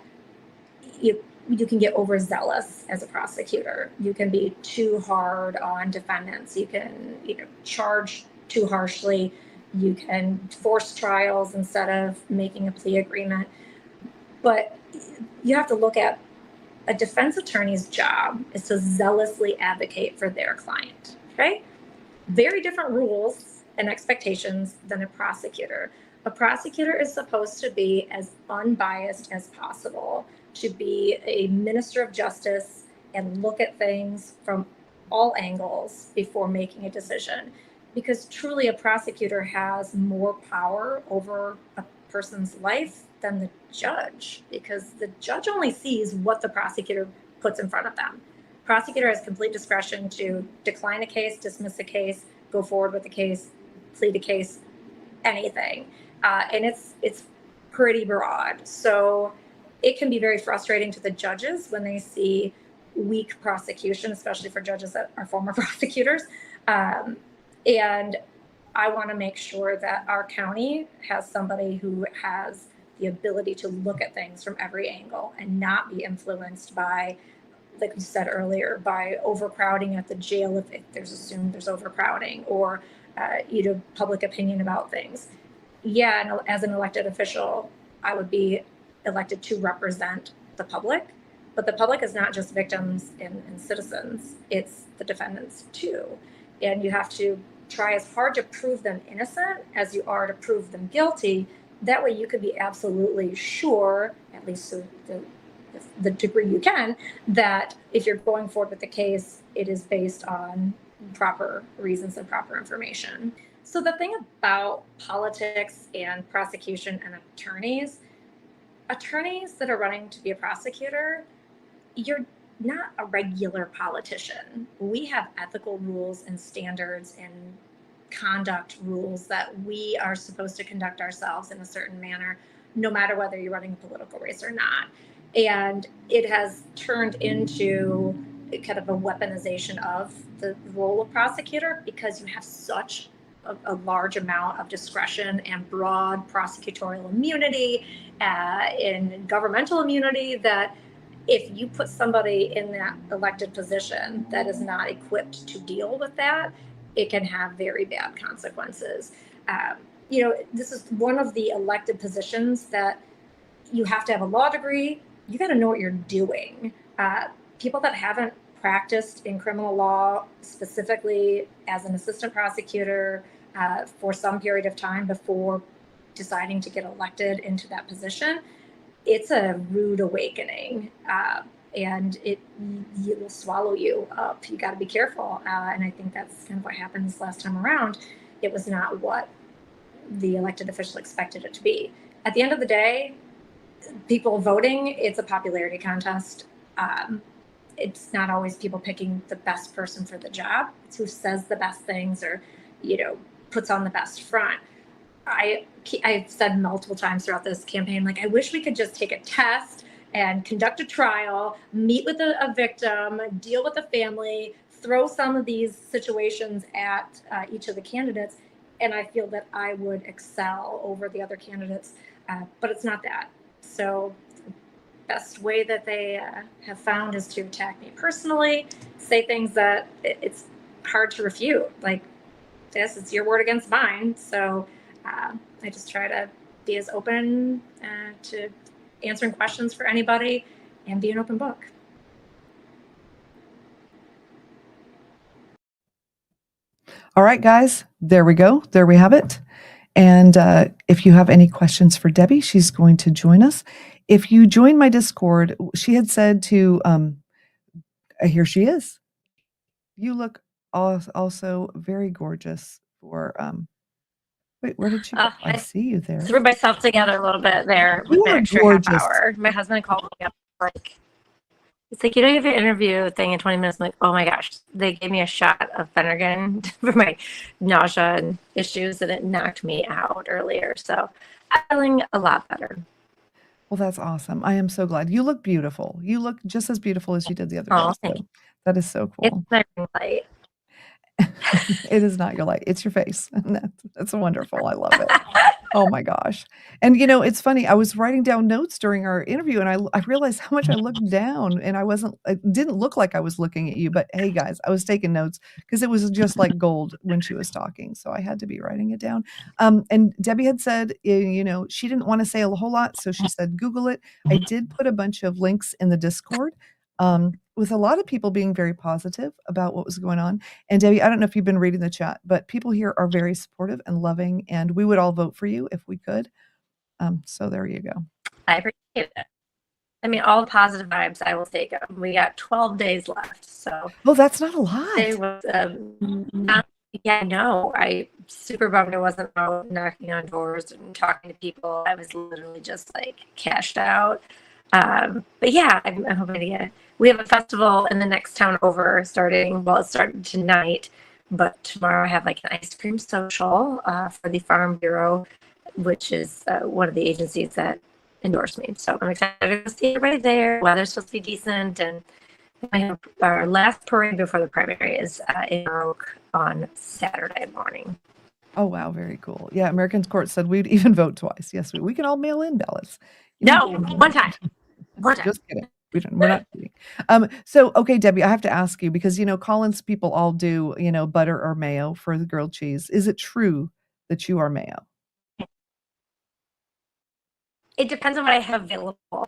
you can get overzealous as a prosecutor. You can be too hard on defendants. You can, charge too harshly. You can force trials instead of making a plea agreement. But you have to look at a defense attorney's job is to zealously advocate for their client, right? Very different rules and expectations than a prosecutor. A prosecutor is supposed to be as unbiased as possible, to be a minister of justice and look at things from all angles before making a decision. Because truly, a prosecutor has more power over a person's life than the judge, because the judge only sees what the prosecutor puts in front of them. Prosecutor has complete discretion to decline a case, dismiss a case, go forward with the case, plead a case, anything. And it's pretty broad. So it can be very frustrating to the judges when they see weak prosecution, especially for judges that are former prosecutors. And I want to make sure that our county has somebody who has the ability to look at things from every angle and not be influenced by, like you said earlier, by overcrowding at the jail if there's assumed there's overcrowding, or public opinion about things. Yeah, and as an elected official, I would be elected to represent the public, but the public is not just victims and citizens, it's the defendants too. And you have to try as hard to prove them innocent as you are to prove them guilty. That way you can be absolutely sure, at least to the degree you can, that if you're going forward with the case, it is based on proper reasons and proper information. So the thing about politics and prosecution and attorneys that are running to be a prosecutor, you're not a regular politician. We have ethical rules and standards and conduct rules that we are supposed to conduct ourselves in a certain manner, no matter whether you're running a political race or not. And it has turned into kind of a weaponization of the role of prosecutor, because you have such a large amount of discretion and broad prosecutorial immunity and governmental immunity, that if you put somebody in that elected position that is not equipped to deal with that, it can have very bad consequences. This is one of the elected positions that you have to have a law degree. You got to know what you're doing. People that haven't practiced in criminal law, specifically as an assistant prosecutor for some period of time before deciding to get elected into that position, it's a rude awakening, and it will swallow you up. You got to be careful, and I think that's kind of what happened this last time around. It was not what the elected official expected it to be. At the end of the day, people voting, it's a popularity contest. It's not always people picking the best person for the job. It's who says the best things or, puts on the best front. I've said multiple times throughout this campaign, like, I wish we could just take a test and conduct a trial, meet with a victim, deal with the family, throw some of these situations at each of the candidates, and I feel that I would excel over the other candidates, but it's not that. So the best way that they have found is to attack me personally, say things that it's hard to refute, like, this, it's your word against mine. So I just try to be as open to answering questions for anybody and be an open book. All right, guys, there we go. There we have it. And if you have any questions for Debbie, she's going to join us. If you join my Discord, she had said to, here she is. You look also very gorgeous for, wait, where did she go? I see you there. Threw myself together a little bit there with You the are extra gorgeous. half hour. My husband called me up, like, it's like, you have your interview thing in 20 minutes. I'm like, oh my gosh, they gave me a shot of Phenergan for my nausea and issues, and it knocked me out earlier. So I'm feeling a lot better. Well, that's awesome. I am so glad. You look beautiful. You look just as beautiful as you did the other day. Thank you. That is so It's cool. my ring light. It is not your light. It's your face. That's wonderful. I love it. Oh my gosh. And it's funny. I was writing down notes during our interview and I realized how much I looked down and it didn't look like I was looking at you, but hey guys, I was taking notes because it was just like gold when she was talking. So I had to be writing it down. And Debbie had said, she didn't want to say a whole lot. So she said, Google it. I did put a bunch of links in the Discord. With a lot of people being very positive about what was going on. And Debbie, I don't know if you've been reading the chat, but people here are very supportive and loving, and we would all vote for you if we could. So there you go. I appreciate it. I mean, all positive vibes, I will take them. We got 12 days left, so. Well, that's not a lot. It was, yeah, no, I super bummed I wasn't out knocking on doors and talking to people. I was literally just like cashed out. But yeah, I'm hoping to get. We have a festival in the next town over starting. Well, it started tonight, but tomorrow I have like an ice cream social for the Farm Bureau, which is one of the agencies that endorsed me. So I'm excited to see everybody there. Weather's supposed to be decent, and I have our last parade before the primary is in Oak on Saturday morning. Oh wow, very cool. Yeah, Americans Court said we'd even vote twice. Yes, we can all mail in ballots. No, one time. One time. Just kidding. We're not kidding. So okay, Debbie, I have to ask you because Collins people all do butter or mayo for the grilled cheese. Is it true that you are mayo? It depends on what I have available.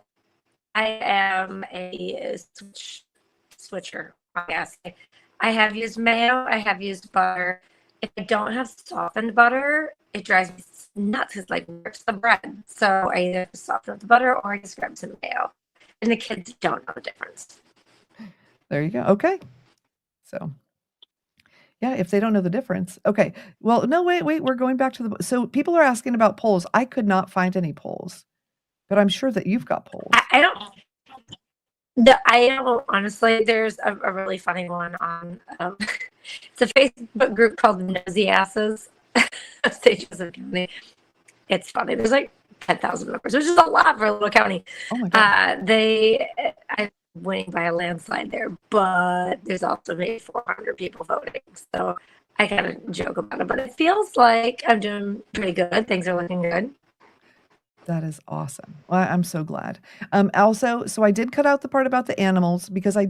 I am a switcher, I guess. I have used mayo. I have used butter. If I don't have softened butter, it drives me nuts because like works the bread. So I either soften up the butter or I just grab some mayo. And the kids don't know the difference. There you go. Okay. So yeah, if they don't know the difference. Okay. Well, no, wait. We're going back to so people are asking about polls. I could not find any polls, but I'm sure that you've got polls. I don't honestly. There's a really funny one on it's a Facebook group called Nosy Asses. It's funny. There's like 10,000 members, which is a lot for a little county. Oh my God. I'm winning by a landslide there, but there's also maybe 400 people voting. So I kind of joke about it, but it feels like I'm doing pretty good. Things are looking good. That is awesome. Well, I'm so glad. Also, so I did cut out the part about the animals because I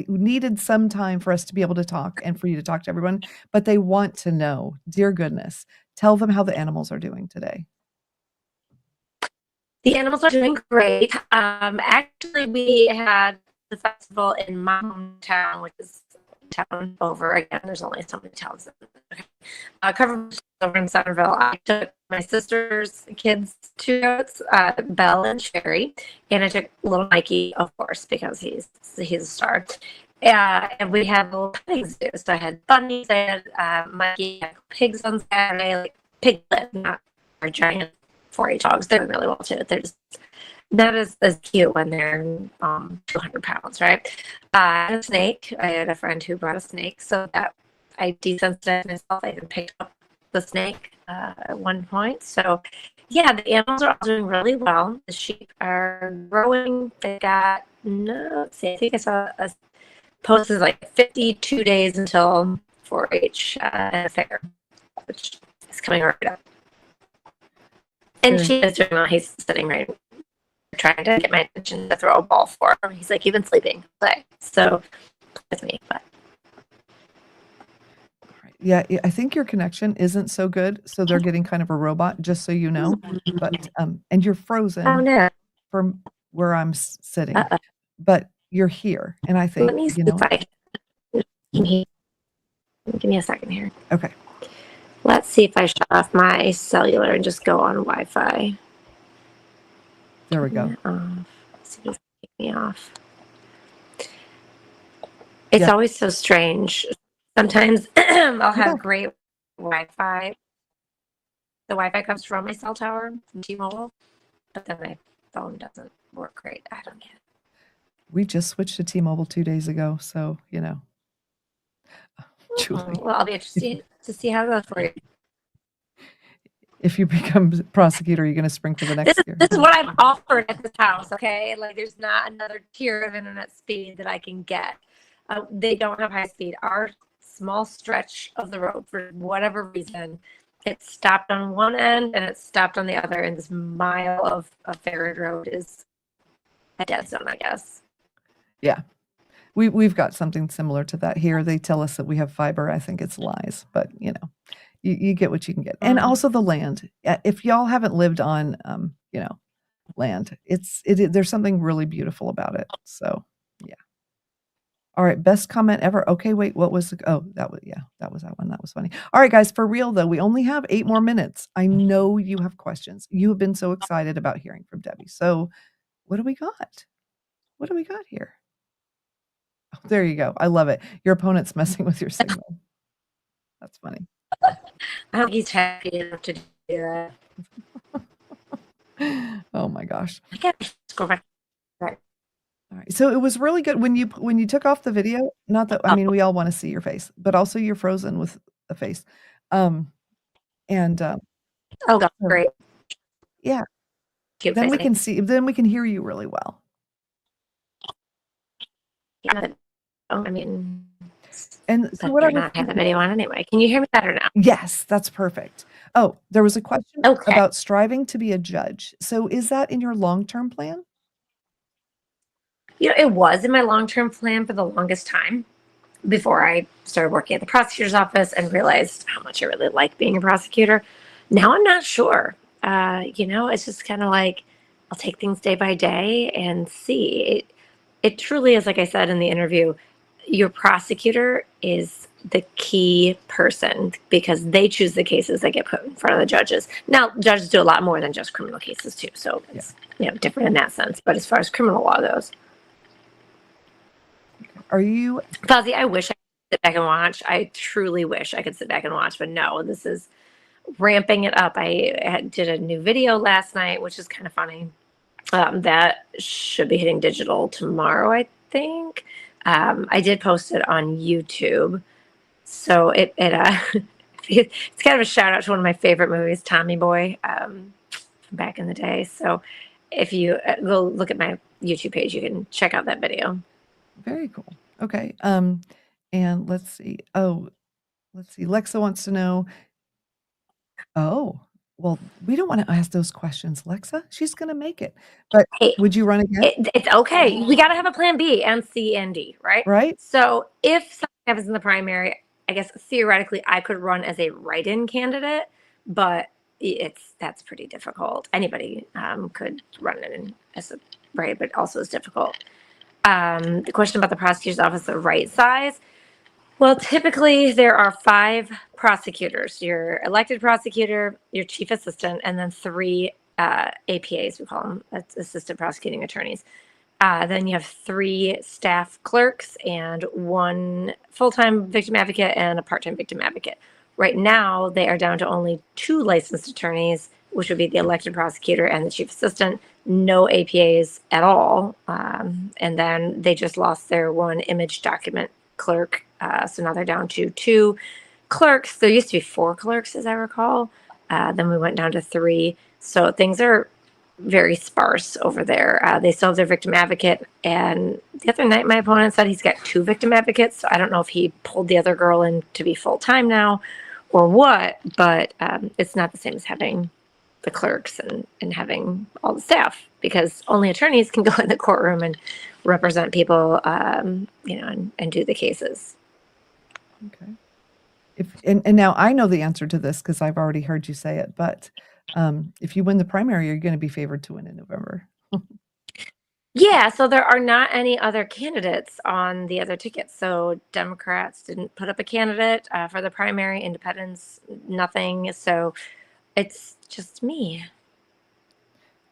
needed some time for us to be able to talk and for you to talk to everyone, but they want to know. Dear goodness, tell them how the animals are doing today. The animals are doing great. Actually, we had the festival in my hometown, which is town over. Again, there's only so many towns. Covered over in Centerville. I took my sister's kids two goats, Belle and Sherry, and I took little Mikey, of course, because he's a star. And we had little pigs too. So I had bunnies. I had Mikey had pigs on Saturday, like piglet, not our giant 4-H dogs. They're really well too. They're just not as cute when they're 200 pounds, right? I had a snake. I had a friend who brought a snake, so that I desensitized myself. I even picked up the snake at one point. So yeah, the animals are all doing really well. The sheep are growing. They got let's see, I think I saw a post is like 52 days until 4-H at a fair, which is coming right up. And she is doing well. He's sitting right, trying to get my attention to throw a ball for him. He's like, you've been sleeping. So that's me. But yeah, I think your connection isn't so good, so they're getting kind of a robot, just so you know. But and you're frozen from where I'm sitting, but you're here, and I think let me see if I can. Give me a second here. Okay. Let's see if I shut off my cellular and just go on Wi-Fi. There we go. See if take me off. It's always so strange. Sometimes I'll have great Wi-Fi. The Wi-Fi comes from my cell tower from T-Mobile, but then my phone doesn't work great. I don't get it. We just switched to T-Mobile 2 days ago, so Julie. Well, I'll be interested to see how it goes for you. If you become prosecutor, you're going to spring for the next year. This is what I've offered at this house, okay? Like, there's not another tier of internet speed that I can get. They don't have high speed. Our small stretch of the road, for whatever reason, it stopped on one end and it stopped on the other, and this mile of Fairwood Road is a dead zone, I guess. Yeah. We've got something similar to that here. They tell us that we have fiber. I think it's lies, but you get what you can get. And also the land. If y'all haven't lived on, land, there's something really beautiful about it. So, yeah. All right, best comment ever. Okay, wait, what was that was that one. That was funny. All right, guys, for real though, we only have 8 more minutes. I know you have questions. You have been so excited about hearing from Debbie. So, what do we got? What do we got here? Oh, there you go. I love it. Your opponent's messing with your signal. That's funny. I don't think he's happy enough to do that. Oh my gosh. I gotta go back. All right. So it was really good when you took off the video. Not that I mean we all want to see your face, but also you're frozen with a face. And Oh, God, great. Yeah. Cute Then we face. can see. Then we can hear you really well. Yeah. Oh, I mean, And so but what they're I was not have the thinking- video on anyway. Can you hear me better now? Yes, that's perfect. Oh, there was a question Okay. about striving to be a judge. So is that in your long-term plan? You know, it was in my long-term plan for the longest time before I started working at the prosecutor's office and realized how much I really like being a prosecutor. Now I'm not sure. It's just kind of like I'll take things day by day and see. It truly is, like I said in the interview, your prosecutor is the key person because they choose the cases that get put in front of the judges. Now, judges do a lot more than just criminal cases too, so it's different in that sense. But as far as criminal law goes, Are you Fuzzy, I wish I could sit back and watch. I truly wish I could sit back and watch, but no, this is ramping it up. I did a new video last night, which is kind of funny. That should be hitting digital tomorrow, I think. I did post it on YouTube, so it's kind of a shout out to one of my favorite movies, Tommy Boy, from back in the day. So if you go look at my YouTube page, you can check out that video. Very cool. Okay. And let's see. Lexa wants to know. Oh, well, we don't want to ask those questions, Lexa. She's going to make it. But Hey, would you run again? It's okay. We got to have a plan B and C and D, right? Right? So if something happens in the primary, I guess theoretically I could run as a write-in candidate, but that's pretty difficult. Anybody could run it in as a right, but also is difficult. The question about the prosecutor's office, the right size. Well, typically there are 5 prosecutors: your elected prosecutor, your chief assistant, and then 3 APAs, we call them, that's assistant prosecuting attorneys. Then you have 3 staff clerks and 1 full-time victim advocate and a part-time victim advocate. Right now, they are down to only 2 licensed attorneys, which would be the elected prosecutor and the chief assistant, no APAs at all. And then they just lost their 1 image document clerk. So now they're down to 2 clerks. There used to be 4 clerks, as I recall. Then we went down to 3. So things are very sparse over there. They still have their victim advocate. And the other night, my opponent said he's got 2 victim advocates. So I don't know if he pulled the other girl in to be full-time now or what, but it's not the same as having the clerks and having all the staff, because only attorneys can go in the courtroom and represent people, and do the cases. Okay. And now I know the answer to this because I've already heard you say it, but if you win the primary, you're going to be favored to win in November. Yeah, so there are not any other candidates on the other tickets. So Democrats didn't put up a candidate for the primary, independents, nothing. So it's just me.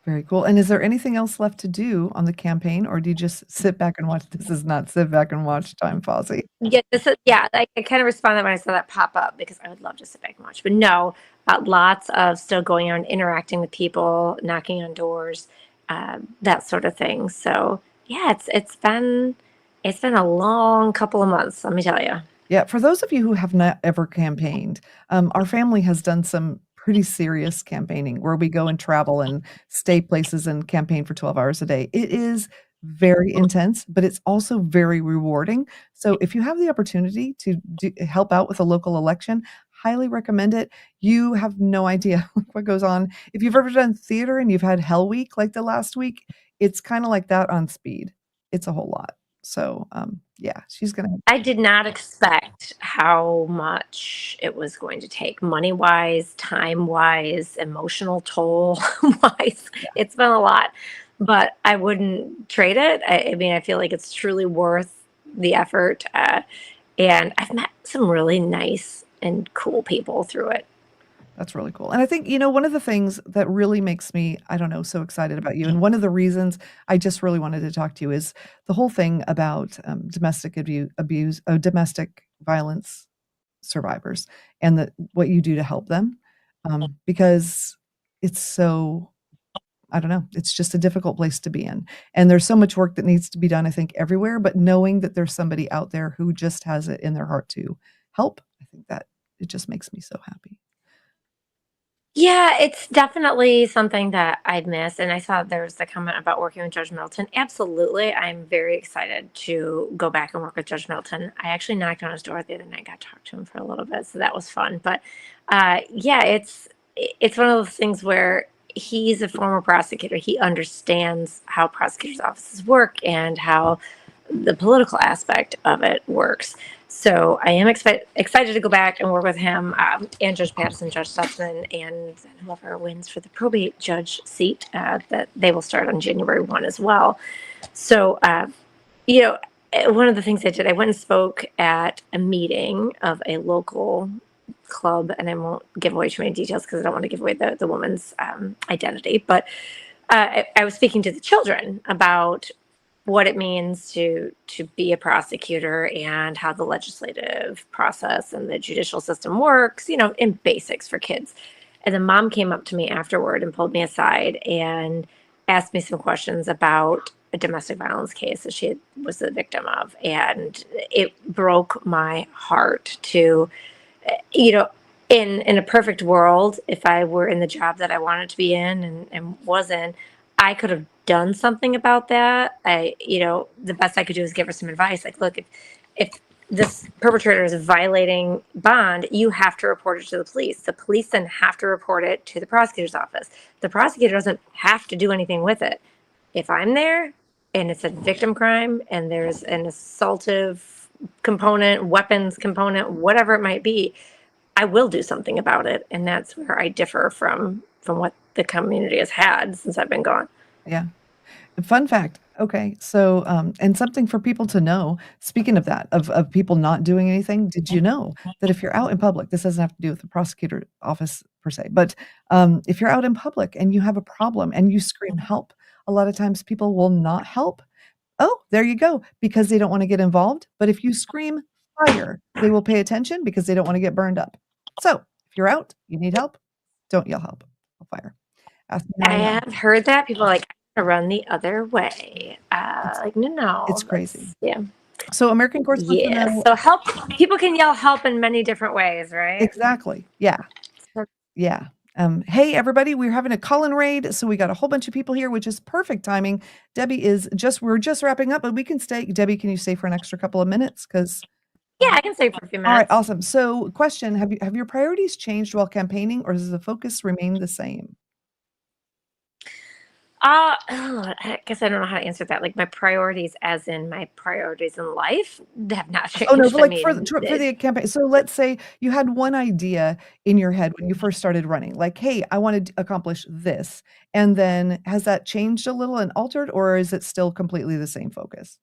Very cool. And is there anything else left to do on the campaign, or do you just sit back and watch? This is not sit back and watch time, Fozzie. Yeah, I kind of responded when I saw that pop up because I would love to sit back and watch. But no, lots of still going on, interacting with people, knocking on doors, that sort of thing. So yeah, it's been a long couple of months, let me tell you. Yeah, for those of you who have not ever campaigned, our family has done some pretty serious campaigning where we go and travel and stay places and campaign for 12 hours a day. It is very intense, but it's also very rewarding. So if you have the opportunity to help out with a local election, highly recommend it. You have no idea what goes on. If you've ever done theater and you've had Hell Week like the last week, it's kind of like that on speed. It's a whole lot. So, yeah, she's gonna. I did not expect how much it was going to take, money-wise, time-wise, emotional toll-wise. Yeah. It's been a lot, but I wouldn't trade it. I mean, I feel like it's truly worth the effort, and I've met some really nice and cool people through it. That's really cool. And I think, one of the things that really makes me, I don't know, so excited about you, and one of the reasons I just really wanted to talk to you is the whole thing about domestic violence survivors and what you do to help them. Because it's so, I don't know, it's just a difficult place to be in. And there's so much work that needs to be done, I think, everywhere, but knowing that there's somebody out there who just has it in their heart to help, I think that it just makes me so happy. Yeah, it's definitely something that I'd miss. And I saw there was the comment about working with Judge Middleton. Absolutely. I'm very excited to go back and work with Judge Middleton. I actually knocked on his door the other night, got to talk to him for a little bit. So that was fun. But yeah, it's one of those things where he's a former prosecutor. He understands how prosecutors' offices work and how the political aspect of it works. So I am excited to go back and work with him and Judge Patterson, Judge Stutzman, and whoever wins for the probate judge seat that they will start on January 1 as well. So, one of the things I did, I went and spoke at a meeting of a local club, and I won't give away too many details because I don't want to give away the woman's identity. But I was speaking to the children about what it means to be a prosecutor and how the legislative process and the judicial system works, in basics for kids. And the mom came up to me afterward and pulled me aside and asked me some questions about a domestic violence case that she was the victim of. And it broke my heart to, in a perfect world, if I were in the job that I wanted to be in and was in, I could have done something about that. The best I could do is give her some advice. Like, look, if this perpetrator is violating bond, you have to report it to the police. The police then have to report it to the prosecutor's office. The prosecutor doesn't have to do anything with it. If I'm there and it's a victim crime and there's an assaultive component, weapons component, whatever it might be, I will do something about it. And that's where I differ from what the community has had since I've been gone. Yeah. Fun fact. Okay. So, and something for people to know, speaking of that, of people not doing anything, did you know that if you're out in public, this doesn't have to do with the prosecutor office per se, but if you're out in public and you have a problem and you scream help, a lot of times people will not help. Oh, there you go, because they don't want to get involved. But if you scream fire, they will pay attention because they don't want to get burned up. So if you're out, you need help, don't yell help, I'll fire. Ask me how I I know. have heard that people are like, I'm gonna run the other way. Like, no, It's crazy. Yeah. So American Courts wants to Yeah. know. So people can yell help in many different ways, right? Exactly. Yeah. Yeah. Hey, everybody, we're having a call-in raid, so we got a whole bunch of people here, which is perfect timing. We're just wrapping up, but we can stay. Debbie, can you stay for an extra couple of minutes? Yeah, I can stay for a few minutes. All right, awesome. So question, have your priorities changed while campaigning, or does the focus remain the same? I guess I don't know how to answer that. Like my priorities, as in my priorities in life, have not changed. Oh no, but like for mean, the campaign. So let's say you had one idea in your head when you first started running, like, hey, I want to accomplish this. And then has that changed a little and altered, or is it still completely the same focus?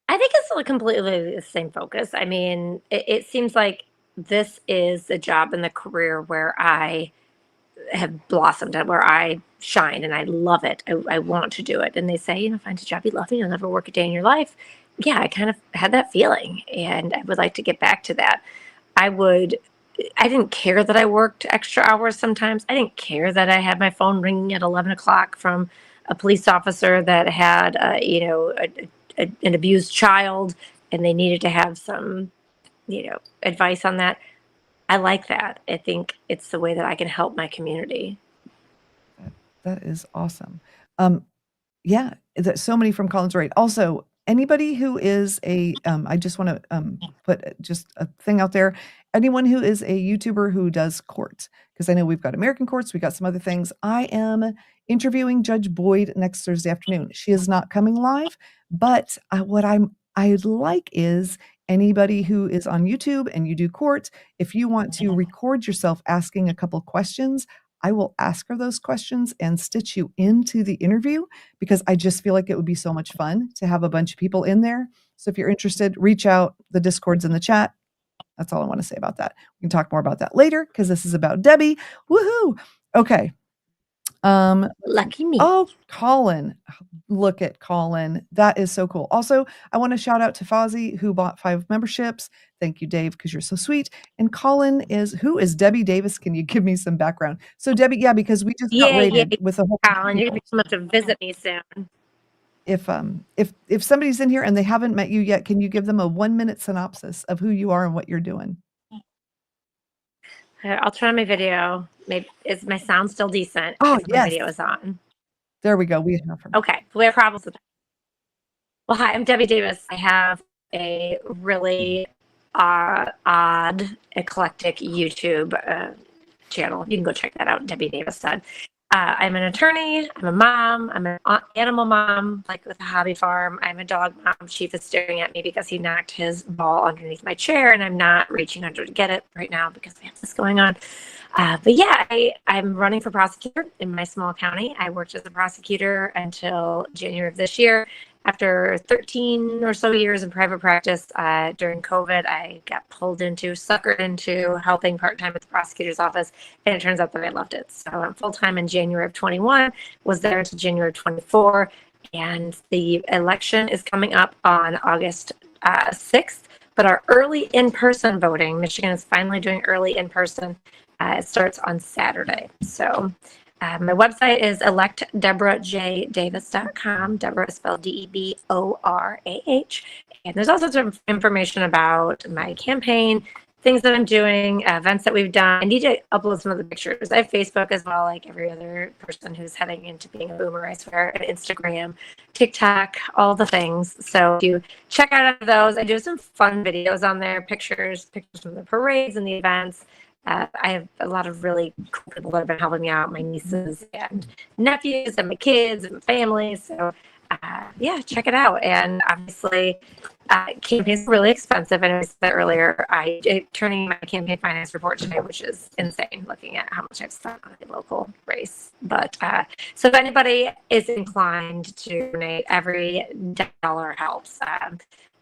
I think it's still completely the same focus. I mean, it seems like this is a job and the career where I have blossomed and where I shine and I love it. I want to do it. And they say, find a job you love and you'll never work a day in your life. Yeah, I kind of had that feeling and I would like to get back to that. I didn't care that I worked extra hours sometimes. I didn't care that I had my phone ringing at 11 o'clock from a police officer that had, an abused child and they needed to have some, advice on that. I like that. I think it's the way that I can help my community. That is awesome. Yeah, so many from Collins Raid. Also, anybody who is I just want to put just a thing out there. Anyone who is a YouTuber who does courts, because I know we've got American courts, we got some other things. I am interviewing Judge Boyd next Thursday afternoon. She is not coming live, but what I'd like is anybody who is on YouTube and you do court, if you want to record yourself asking a couple questions, I will ask her those questions and stitch you into the interview, because I just feel like it would be so much fun to have a bunch of people in there. So if you're interested, reach out. The Discord's in the chat. That's all I want to say about that. We can talk more about that later because this is about Debbie. Woohoo! Okay. Lucky me. Oh, Colin. Look at Colin. That is so cool. Also, I want to shout out to Fozzie, who bought 5 memberships. Thank you, Dave, because you're so sweet. And Colin who is Debbie Davis? Can you give me some background? So Debbie, yeah, because we just got rated with a whole Colin, you're gonna be coming to visit me soon. If somebody's in here and they haven't met you yet, can you give them a 1-minute synopsis of who you are and what you're doing? I'll turn on my video. Maybe is my sound still decent? Oh, if my video is on. There we go. We have her. Okay, we have problems with that. Well, hi, I'm Debbie Davis. I have a really odd, eclectic YouTube channel. You can go check that out. Debbie Davis said. I'm an attorney. I'm a mom. I'm an animal mom, like with a hobby farm. I'm a dog mom. Chief is staring at me because he knocked his ball underneath my chair, and I'm not reaching under to get it right now because we have this going on. But yeah, I'm running for prosecutor in my small county. I worked as a prosecutor until January of this year. After 13 or so years in private practice, during COVID, I got suckered into helping part-time at the prosecutor's office, and it turns out that I loved it. So I'm full-time in January of 21, was there until January of 24, and the election is coming up on August 6th, but our early in-person voting, Michigan is finally doing early in-person, it starts on Saturday. So my website is electdeborahjdavis.com. Deborah is spelled Deborah. And there's also some information about my campaign, things that I'm doing, events that we've done. I need to upload some of the pictures. I have Facebook as well, like every other person who's heading into being a boomer, I swear, and Instagram, TikTok, all the things. So if you check out those, I do some fun videos on there, pictures from the parades and the events. I have a lot of really cool people that have been helping me out, my nieces and nephews and my kids and my family. So yeah, check it out. And obviously, campaigns are really expensive. And I said that earlier, I'm turning my campaign finance report today, which is insane, looking at how much I've spent on a local race. But so if anybody is inclined to donate, every dollar helps.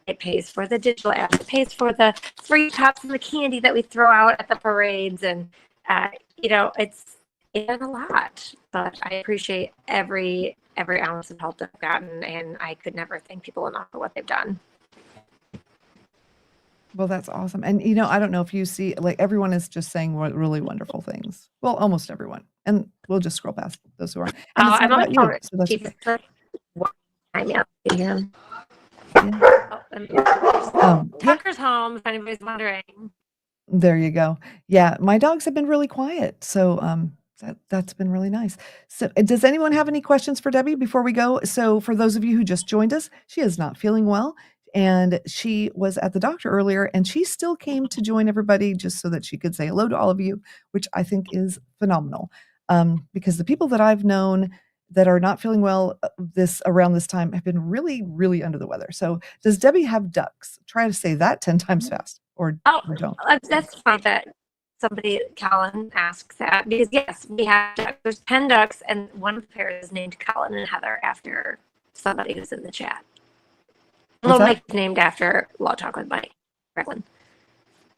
It pays for the digital app. It pays for the free cups and the candy that we throw out at the parades. And, it's a lot, but I appreciate every ounce of help that I've gotten. And I could never thank people enough for what they've done. Well, that's awesome. And, I don't know if you see, like, everyone is just saying really wonderful things. Well, almost everyone. And we'll just scroll past those who aren't. And it's I'm not on about my you. phone. So that's Chief, okay. yeah. Yeah. Tucker's home, if anybody's wondering. There you go. Yeah, my dogs have been really quiet, so that's been really nice. So, does anyone have any questions for Debbie before we go? So, for those of you who just joined us, she is not feeling well, and she was at the doctor earlier, and she still came to join everybody just so that she could say hello to all of you, which I think is phenomenal. Because the people that I've known that are not feeling well around this time have been really, really under the weather. So, does Debbie have ducks? Try to say that 10 times fast, or don't. That's fine that Colin asks that, because yes, we have ducks. There's 10 ducks, and one of the pairs is named Colin and Heather after somebody who's in the chat. Little Mike is named after Law Talk with Mike. Let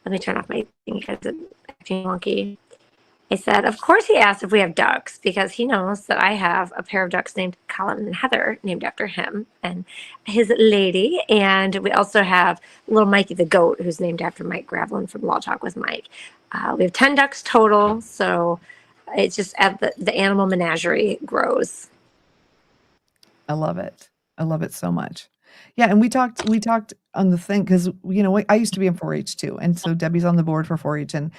me turn off my thing because it's acting wonky. I said, of course he asked if we have ducks, because he knows that I have a pair of ducks named Colin and Heather, named after him and his lady. And we also have little Mikey the goat, who's named after Mike Gravelin from Law Talk with Mike. We have 10 ducks total, so it's just the animal menagerie grows. I love it. I love it so much. Yeah, and we talked on the thing because I used to be in 4-H too, and so Debbie's on the board for 4-H, and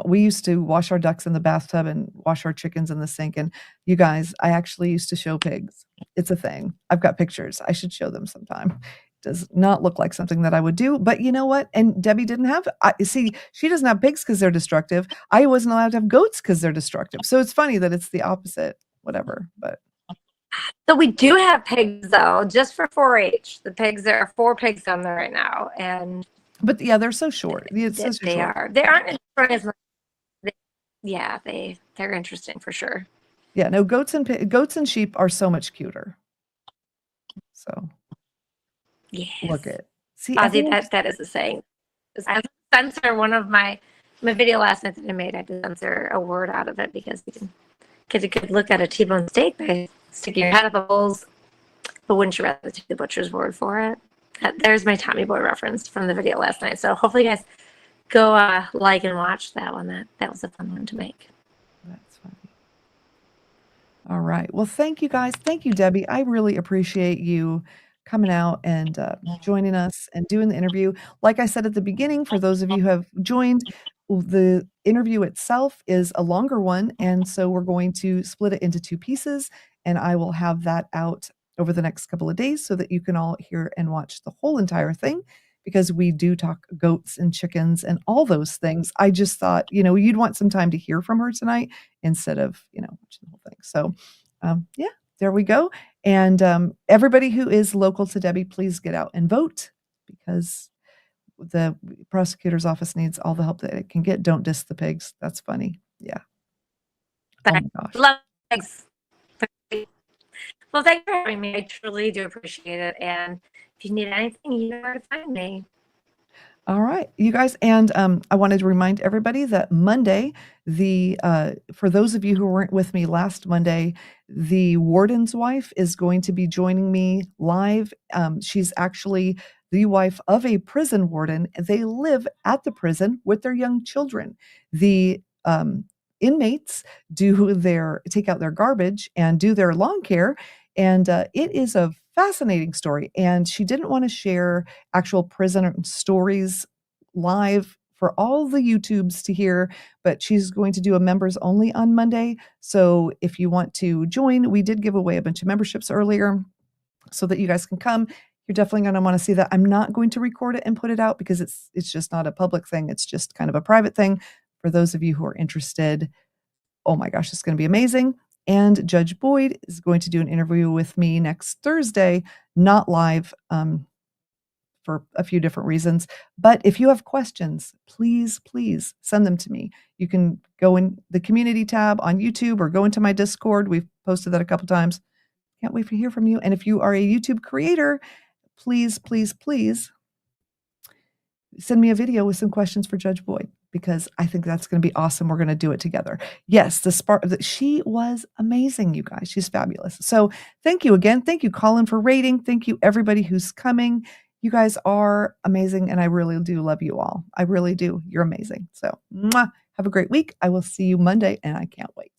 we used to wash our ducks in the bathtub and wash our chickens in the sink. And you guys, I actually used to show pigs. It's a thing. I've got pictures. I should show them sometime. Does not look like something that I would do, but you know what? And Debbie didn't have. See, she doesn't have pigs because they're destructive. I wasn't allowed to have goats because they're destructive. So it's funny that it's the opposite. Whatever, but. So we do have pigs though, just for 4-H. The pigs, there are 4 pigs down there right now, and But yeah, they're so short. It's so they short. they aren't in front as much. Yeah, they're interesting for sure. Yeah, no, goats and sheep are so much cuter. So Yes. look at see Ozzy, everyone that is a saying. I had to censor one of my video last night that I made. I had to censor a word out of it because you could look at a T-bone steak by sticking your head up a bull's, but wouldn't you rather take the butcher's word for it? There's my Tommy Boy reference from the video last night. So hopefully you guys go like and watch that one. That was a fun one to make. That's funny. All right. Well, thank you guys. Thank you, Debbie. I really appreciate you coming out and joining us and doing the interview. Like I said at the beginning, for those of you who have joined, the interview itself is a longer one. And so we're going to split it into 2 pieces. And I will have that out over the next couple of days so that you can all hear and watch the whole entire thing, because we do talk goats and chickens and all those things. I just thought, you'd want some time to hear from her tonight instead of, watching the whole thing. So, yeah, there we go. And everybody who is local to Debbie, please get out and vote, because the prosecutor's office needs all the help that it can get. Don't diss the pigs. That's funny. Yeah. Oh my gosh. Love pigs. Well, thanks for having me. I truly do appreciate it. And if you need anything, you know where to find me. All right, you guys, and I wanted to remind everybody that Monday, for those of you who weren't with me last Monday, the warden's wife is going to be joining me live. She's actually the wife of a prison warden. They live at the prison with their young children. The inmates take out their garbage and do their lawn care, and it is a fascinating story. And she didn't want to share actual prison stories live for all the YouTubes to hear, but she's going to do a members only on Monday. So if you want to join, we did give away a bunch of memberships earlier so that you guys can come. You're definitely going to want to see that. I'm not going to record it and put it out because it's just not a public thing. It's just kind of a private thing. For those of you who are interested, oh my gosh, it's going to be amazing. And Judge Boyd is going to do an interview with me next Thursday, not live, for a few different reasons. But if you have questions, please send them to me. You can go in the community tab on YouTube or go into my Discord. We've posted that a couple times. Can't wait to hear from you. And if you are a YouTube creator, please send me a video with some questions for Judge Boyd, because I think that's going to be awesome. We're going to do it together. Yes, she was amazing, you guys. She's fabulous. So thank you again. Thank you, Colin, for rating. Thank you, everybody who's coming. You guys are amazing, and I really do love you all. I really do. You're amazing. So, have a great week. I will see you Monday, and I can't wait.